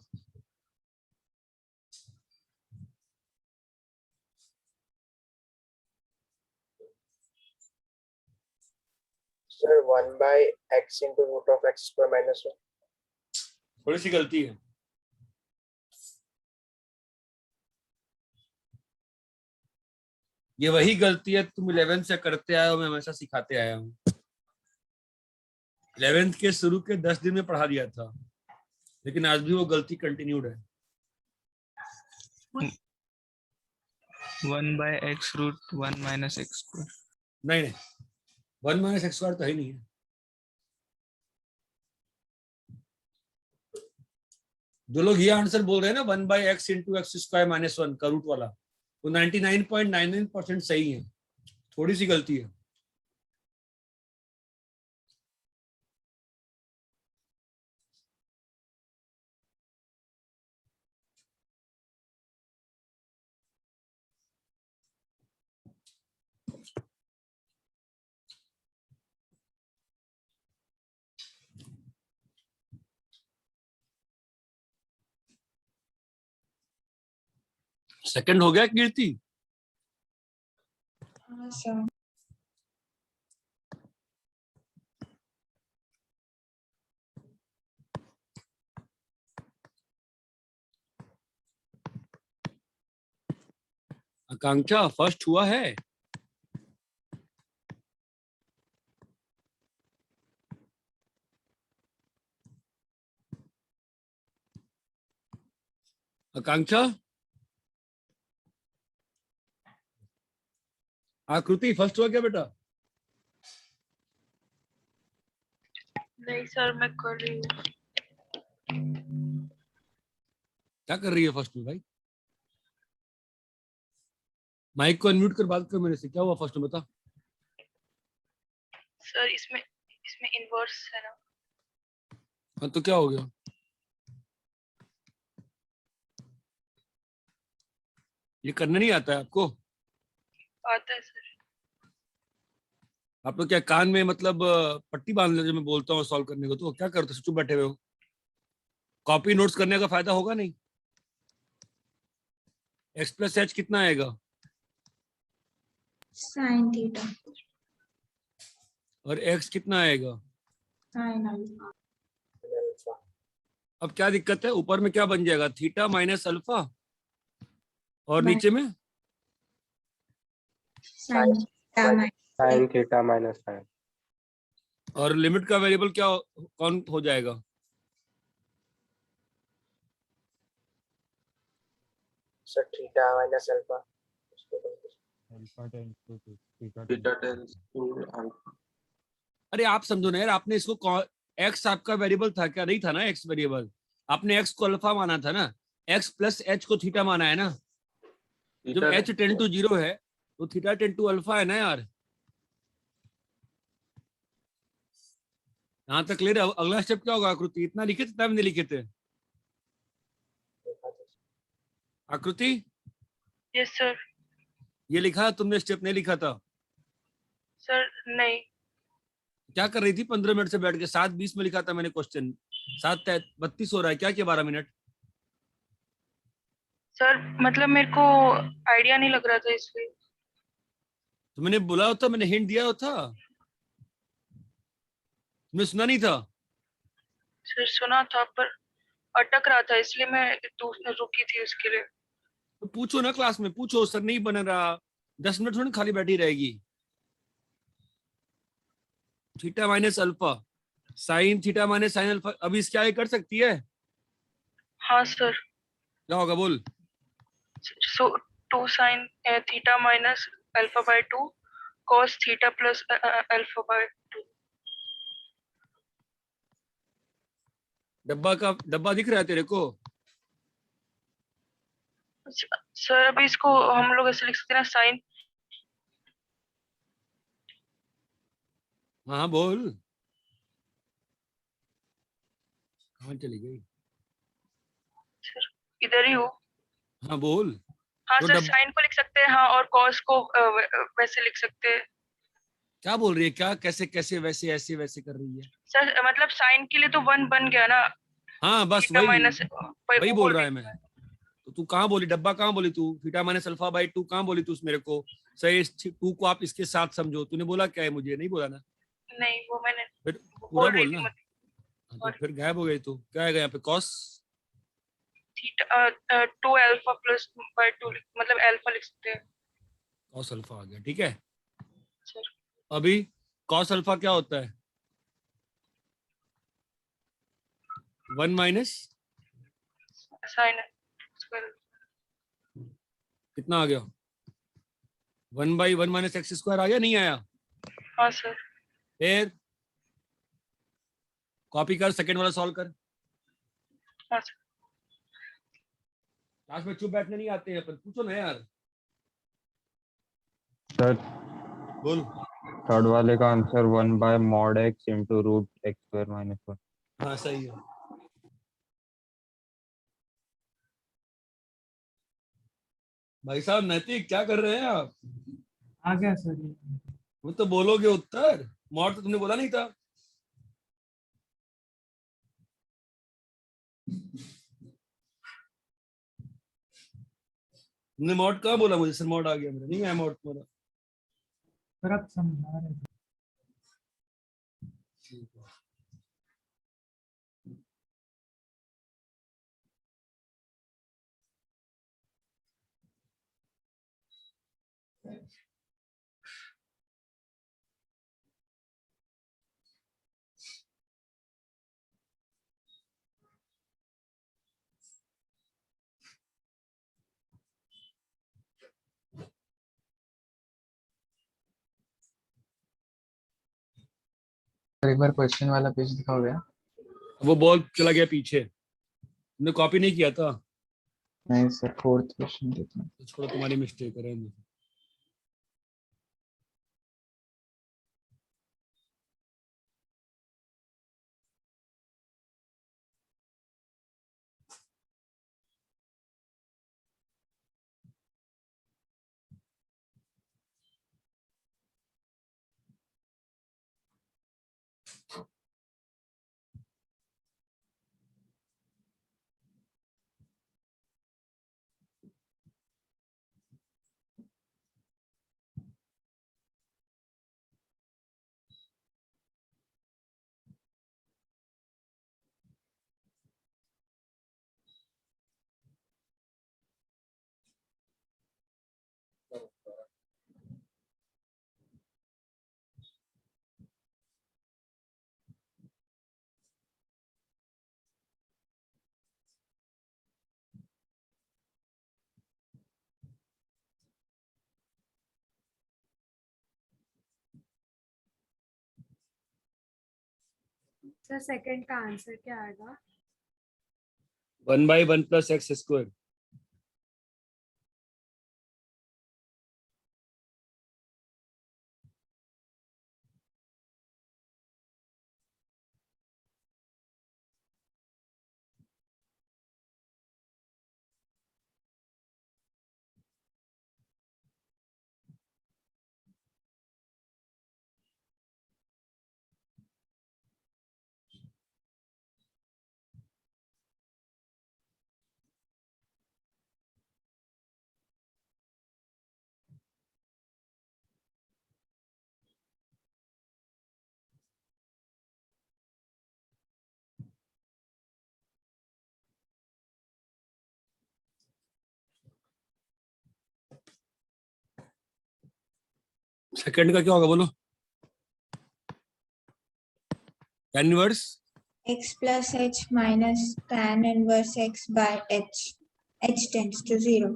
Sir 1/x × √(x²) - 1। थोड़ी सी गलती है। ये वही गलती है तुम 11th से करते आए हो, मैं हमेशा सिखाते आया हूँ। 11th के शुरू के 10 दिन में पढ़ा दिया था, लेकिन आज भी वो गलती कंटिन्यूड है। 1/x√1 - x²। नहीं नहीं, 1 - x² तो है ही नहीं है। जो लोग ये आंसर बोल रहे हैं ना 1/x into x square minus 1 का रूट वाला, वो 99.99% सही है, थोड़ी सी गलती है। सेकंड हो गया कीर्ति? हाँ सर। आकांक्षा फर्स्ट हुआ है? आकांक्षा? आकृति फर्स्ट हुआ क्या बेटा? नहीं सर, मैं कर रही हूँ। क्या कर रही है फर्स्ट में भाई? माइक को अनम्यूट कर बात कर मेरे से। क्या हुआ फर्स्ट में बता। सर इसमें इनवर्स है ना। हाँ तो क्या हो गया? ये करना नहीं आता है आपको? आता है सर। आप लोग क्या कान में मतलब पट्टी बांध ले जब मैं बोलता हूँ सॉल्व करने को, तो क्या करते हो? चुप बैठे हुए हो? कॉपी नोट्स करने का फायदा होगा नहीं। x प्लस एच कितना आएगा? Sine theta. और x कितना आएगा? Sine alpha. अब क्या दिक्कत है? ऊपर में क्या बन जाएगा? थीटा माइनस अल्फा, और नीचे में sine theta minus sine theta minus sine. और लिमिट का वेरिएबल क्या कौन हो जाएगा? Sir theta minus alpha. Alpha tends to theta theta tends to alpha. अरे आप समझो ना यार, आपने इसको x आपका वेरिएबल था क्या? नहीं था ना x वेरिएबल। आपने x को अल्फा माना था ना, x प्लस एच को थीटा माना है ना। जब थीटा h टेंड टू 0 है तो थीटा टेंड टू अल्फा है ना यार। यहाँ तक क्लियर है? अगला स्टेप क्या होगा आकृति? इतना लिखे थे तब नहीं लिखे थे? आकृति यस सर। ये लिखा तुमने, स्टेप नहीं लिखा था? सर नहीं। क्या कर रही थी 15 मिनट से बैठ के? 7:20 में लिखा था मैंने क्वेश्चन, 7:32 हो रहा है। क्या किया 12 मिनट? सर मतलब मेरे को आइडिया नहीं लग रहा था इसलिए। तो मैंने बोला होता, मैंने हिंट दिया होता, तुमने सुना नहीं था? सर सुना था पर अटक रहा था, इसलिए मैं रुकी थी उसके लिए। तो पूछो ना क्लास में, पूछो। सर नहीं बन रहा, 10 मिनट थोड़ी खाली बैठी रहेगी। Theta minus alpha, sign theta minus sine alpha. अभी इसके आगे कर सकती है? हाँ सर। क्या होगा बोल? सो 2 sign theta minus alpha by 2 cos theta plus alpha by 2। डब्बा दिख रहा है तेरे को? सर अभी इसको हम लोग ऐसे लिख सकते हैं ना, साइन। हाँ बोल, कहाँ चली गई? सर इधर ही हो। हाँ बोल। हाँ तो सर, साइन को लिख सकते हैं, हाँ, और कॉस को वैसे लिख सकते हैं। क्या बोल रही है? क्या कैसे कैसे वैसे ऐसे वैसे कर रही है? सर मतलब साइन के लिए तो 1 बन गया ना। हाँ बस थीटा वही माइनस वही बोल रहा है मैं। तो तू कहाँ बोली? डब्बा कहाँ बोली तू? थीटा माइनस अल्फा बाई 2 कहाँ बोली तू मेरे को? सही, 2 को आप इसके साथ समझो। तूने बोला क्या है? मुझे नहीं बोला ना? नहीं, वो मैंने फिर पूरा बोल रही बोलना। थी। हाँ, तो फिर गायब हो गई तू। क्या आएगा यहाँ पे? Cos theta 2 alpha plus by 2 मतलब अल्फा लिख सकते हैं। कॉस अल्फा आ गया, ठीक है। सर अभी कॉस अल्फा क्या होता है? 1 माइनस साइन कितना आ गया? 1/1 माइनस एक्स स्क्वायर आ गया, नहीं आया? हाँ सर। फिर कॉपी कर, सेकेंड वाला सॉल्व कर। हाँ सर। क्लास में चुप बैठने नहीं आते हैं अपन, पूछो ना यार। सर बोल। थर्ड वाले का answer 1/mod x into √x² - 1। हाँ सही है। भाई साहब नैतिक क्या कर रहे हैं आप? आ गया सर। वो तो बोलोगे उत्तर, मॉड तो तुमने बोला नहीं था। तुमने मॉड कहाँ बोला मुझे? सर मॉड आ गया मेरा, नहीं आया मॉड तुम्हारा। सर आप समझा रहे थे। सर एक बार क्वेश्चन वाला पेज दिखाओगे? वो बॉल चला गया पीछे, तुमने कॉपी नहीं किया था। नहीं सर, फोर्थ क्वेश्चन देखना। तो छोड़ो, तुम्हारी मिस्टेक है, रहने दो। सर सेकंड का आंसर क्या आएगा? 1/1 + x²। सेकंड का क्या होगा बोलो? tan inverse x plus h minus tan inverse x by h. H tends to 0.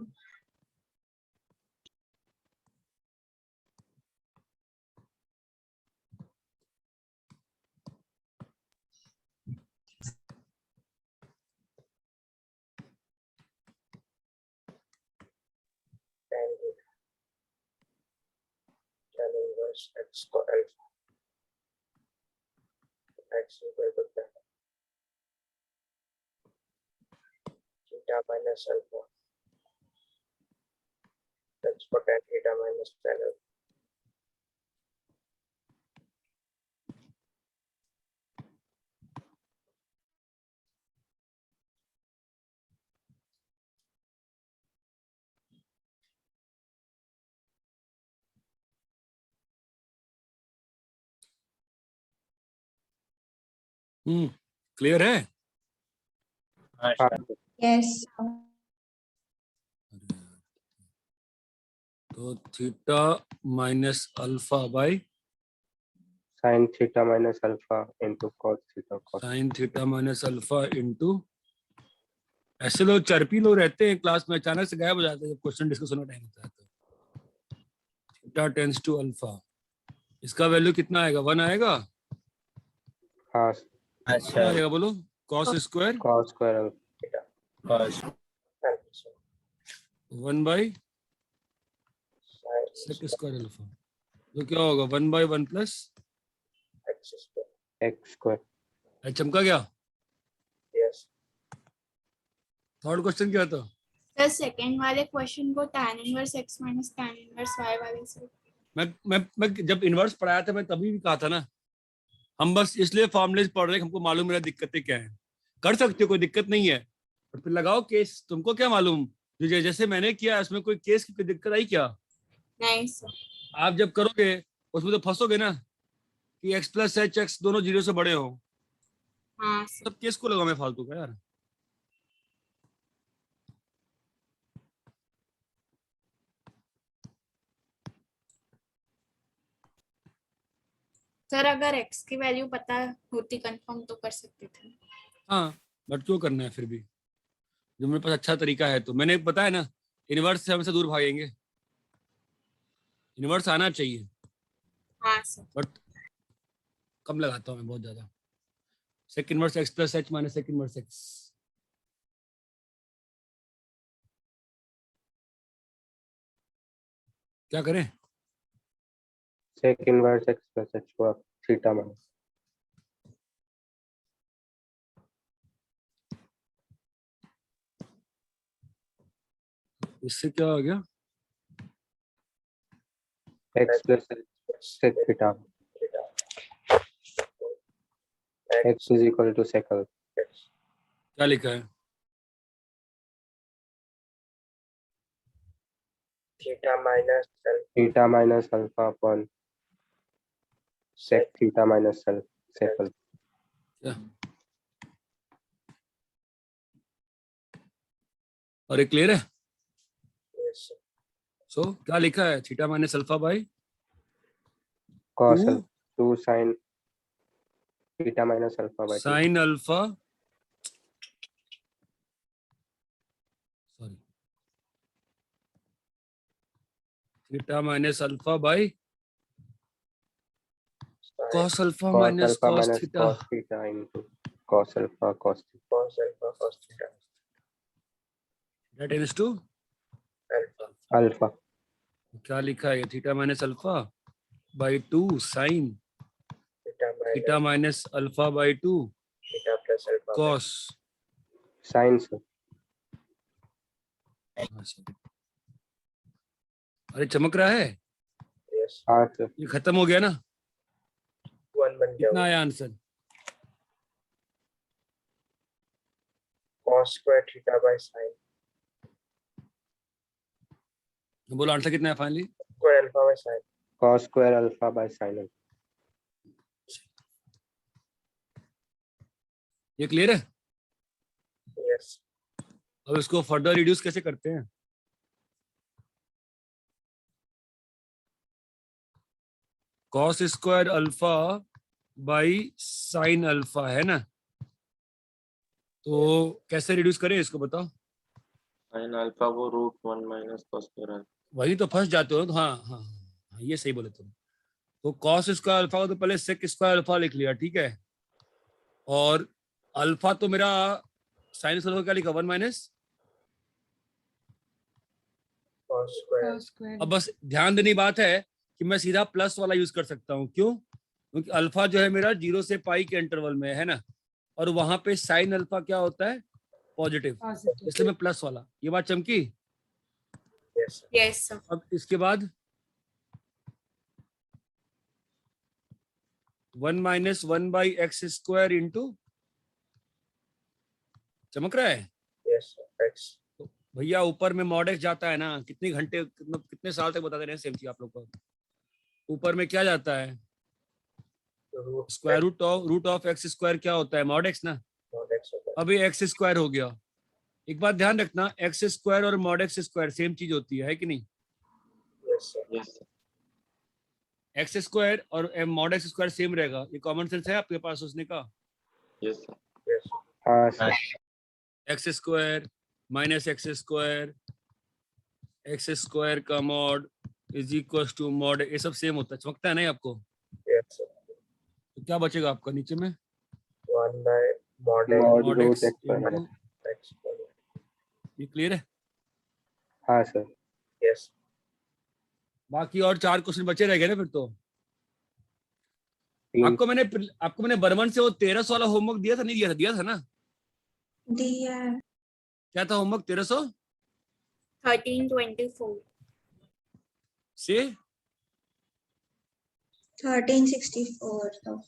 tan inverse x को alpha x equal to tan theta minus alpha x को tan theta minus tan alpha. Clear है? Yes. तो theta minus alpha by sin theta minus alpha into cos theta cos. Sign theta minus alpha into, ऐसे लोग chirpy लोग रहते हैं class में, अचानक से गायब हो जाते हैं जब क्वेश्चन डिस्कशन का टाइम होता है। तो थीटा टेंस टू अल्फा, इसका वैल्यू कितना आएगा? 1 आएगा। हाँ क्या आएगा बोलो? cos² cos square alpha. Alpha. 1 by sin sec square alpha, तो क्या होगा 1 by 1 plus x square. x square. चमका गया। Yes. थर्ड क्वेश्चन क्या था? सर सेकंड वाले क्वेश्चन को tan inverse x minus tan inverse y वाले से मैं जब इनवर्स पढ़ाया था मैं तभी भी कहा था ना, हम बस इसलिए फॉर्मुलेज पढ़ रहे हैं, हमको मालूम मेरा दिक्कतें क्या है। कर सकते हो, कोई दिक्कत नहीं है, और फिर लगाओ केस। तुमको क्या मालूम, जो जैसे मैंने किया उसमें कोई केस की कोई दिक्कत आई क्या? नहीं सर। आप जब करोगे उसमें तो फंसोगे ना कि x प्लस एच एक्स दोनों 0 से बड़े हो। हाँ सर। सब केस को लगाओ, मैं फालतू का यार। सर अगर x की वैल्यू पता होती कंफर्म तो कर सकते थे। हाँ, बट क्यों करना है फिर भी, जो मेरे पास अच्छा तरीका है। तो मैंने बताया ना, इनवर्स से हमसे दूर भागेंगे, इनवर्स आना चाहिए, हाँ सर। बट कम लगाता हूँ मैं बहुत ज्यादा। Sec inverse x plus h minus sec inverse x, क्या करें? sec inverse x plus h को आप थीटा मानो। इससे क्या हो गया? x plus sec theta, x is equal to sec alpha. क्या लिखा है? theta minus alpha upon sec theta minus sec alpha. क्या? और ये क्लियर है? yes. सो क्या लिखा है? Theta minus alpha by cos two alpha 2 sin theta minus alpha by 2 sine alpha, sorry, theta minus alpha by cos alpha cos minus alpha cos minus theta. cos theta into cos alpha cos theta. cos alpha cos theta that tends to alpha alpha क्या लिखा है? Theta minus alpha by two sine theta minus alpha by two theta plus alpha by cos. sin sir. अरे चमक रहा है, yes. हाँ sir. ये खत्म हो गया ना? 1 बन कितना गया आया answer? cos square theta by sin बोलो आंसर कितना है finally? square alpha by sin. cos square alpha by sin alpha. ये क्लियर है? yes. अब इसको फर्दर रिड्यूस कैसे करते हैं? Cos square alpha by sine alpha है ना, तो कैसे रिड्यूस करें इसको बताओ? sin alpha को √1 minus cos square alpha. वही तो फंस जाते हो। तो हाँ हाँ हाँ, ये सही बोले तुम। तो कॉस स्क्वायर अल्फा को तो पहले सेक स्क्वायर अल्फा लिख लिया, ठीक है, और अल्फा तो मेरा साइन अल्फा क्या लिखा? 1 minus. cos square cos square अब बस ध्यान देने की बात है कि मैं सीधा प्लस वाला यूज कर सकता हूँ। क्यों? क्योंकि अल्फा जो है मेरा 0 से पाई के इंटरवल में है ना, और वहां पे साइन अल्फा क्या होता है? पॉजिटिव, positive इसलिए मैं प्लस वाला। ये बात चमकी? yes. Yes sir. अब इसके बाद 1 minus 1 by x square into, चमक रहा है? yes. x तो भैया ऊपर में मॉड एक्स जाता है ना, कितने घंटे मतलब कितने साल तक बताते रहे सेम चीज आप लोग को। ऊपर में क्या जाता है? root square root of x square क्या होता है? मॉड एक्स ना। mod x होगा अभी एक्स स्क्वायर हो गया। एक बात ध्यान रखना, एक्स स्क्वायर और मॉड एक्स स्क्वायर सेम चीज होती है कि नहीं? yes sir. Yes sir. X square और मॉड एक्स स्क्वायर सेम रहेगा, ये कॉमन सेंस है आपके पास सोचने का। Yes sir. yes. हाँ sir. X square minus x square का mod is equal to mod, ये सब सेम होता है। चमकता है नहीं आपको? yes sir. तो क्या बचेगा आपका नीचे में? 1 by mod x mod mod root x x square minus x square. ये क्लियर है? हाँ सर। Yes. बाकी और 4 क्वेश्चन बचे रह गए ना फिर तो। 3 आपको मैंने बर्मन से वो 1300 वाला होमवर्क दिया था, नहीं दिया था ना? दिया है। क्या था होमवर्क 1300 1324 से? 1364 तो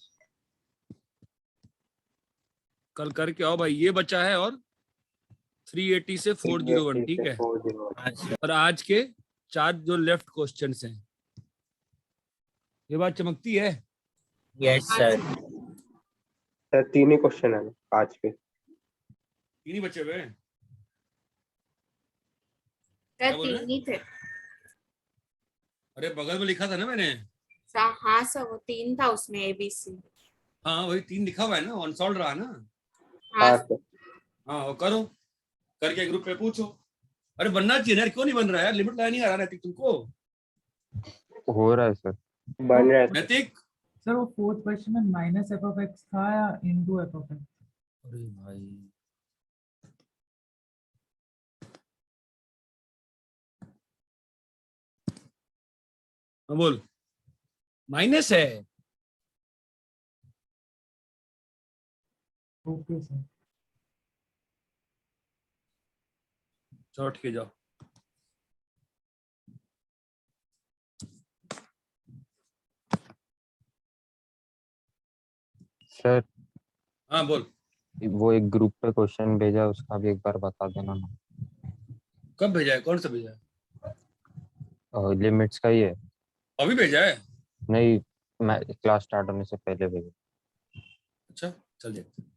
कल करके आओ भाई, ये बचा है। और 380 से 401, ठीक है। 401। और आज के 4 जो लेफ्ट क्वेश्चंस हैं, ये बात चमकती है। Yes, sir. सर 3 ही क्वेश्चन है ना आज के। 3 ही बचे हुए हैं। सर क्या बोल रहे 3 ही थे। अरे बगल में लिखा था ना मैंने। हाँ सर वो 3 था उसमें ABC। हाँ वही 3 लिखा हुआ है ना, अनसॉल्व रहा ना। हाँ हाँ सर। हाँ वो करो, करके ग्रुप पे पूछो। अरे बनना चाहिए यार, क्यों नहीं बन रहा है यार? लिमिट लाइन नहीं आ रहा नैतिक तुमको? हो रहा है सर। बन रहा है सर। नैतिक सर वो फोर्थ क्वेश्चन में माइनस एफ ऑफ एक्स था या इनटू एफ ऑफ एक्स? अरे भाई हाँ बोल, माइनस है। Okay sir. चौट के जाओ। सर हाँ बोल। वो एक ग्रुप पे क्वेश्चन भेजा है, उसका भी एक बार बता देना ना। कब भेजा है? कौन सा भेजा है? लिमिट्स का ही है। अभी भेजा है? नहीं, मैं क्लास स्टार्ट होने से पहले भेजा। अच्छा चल देखते हैं।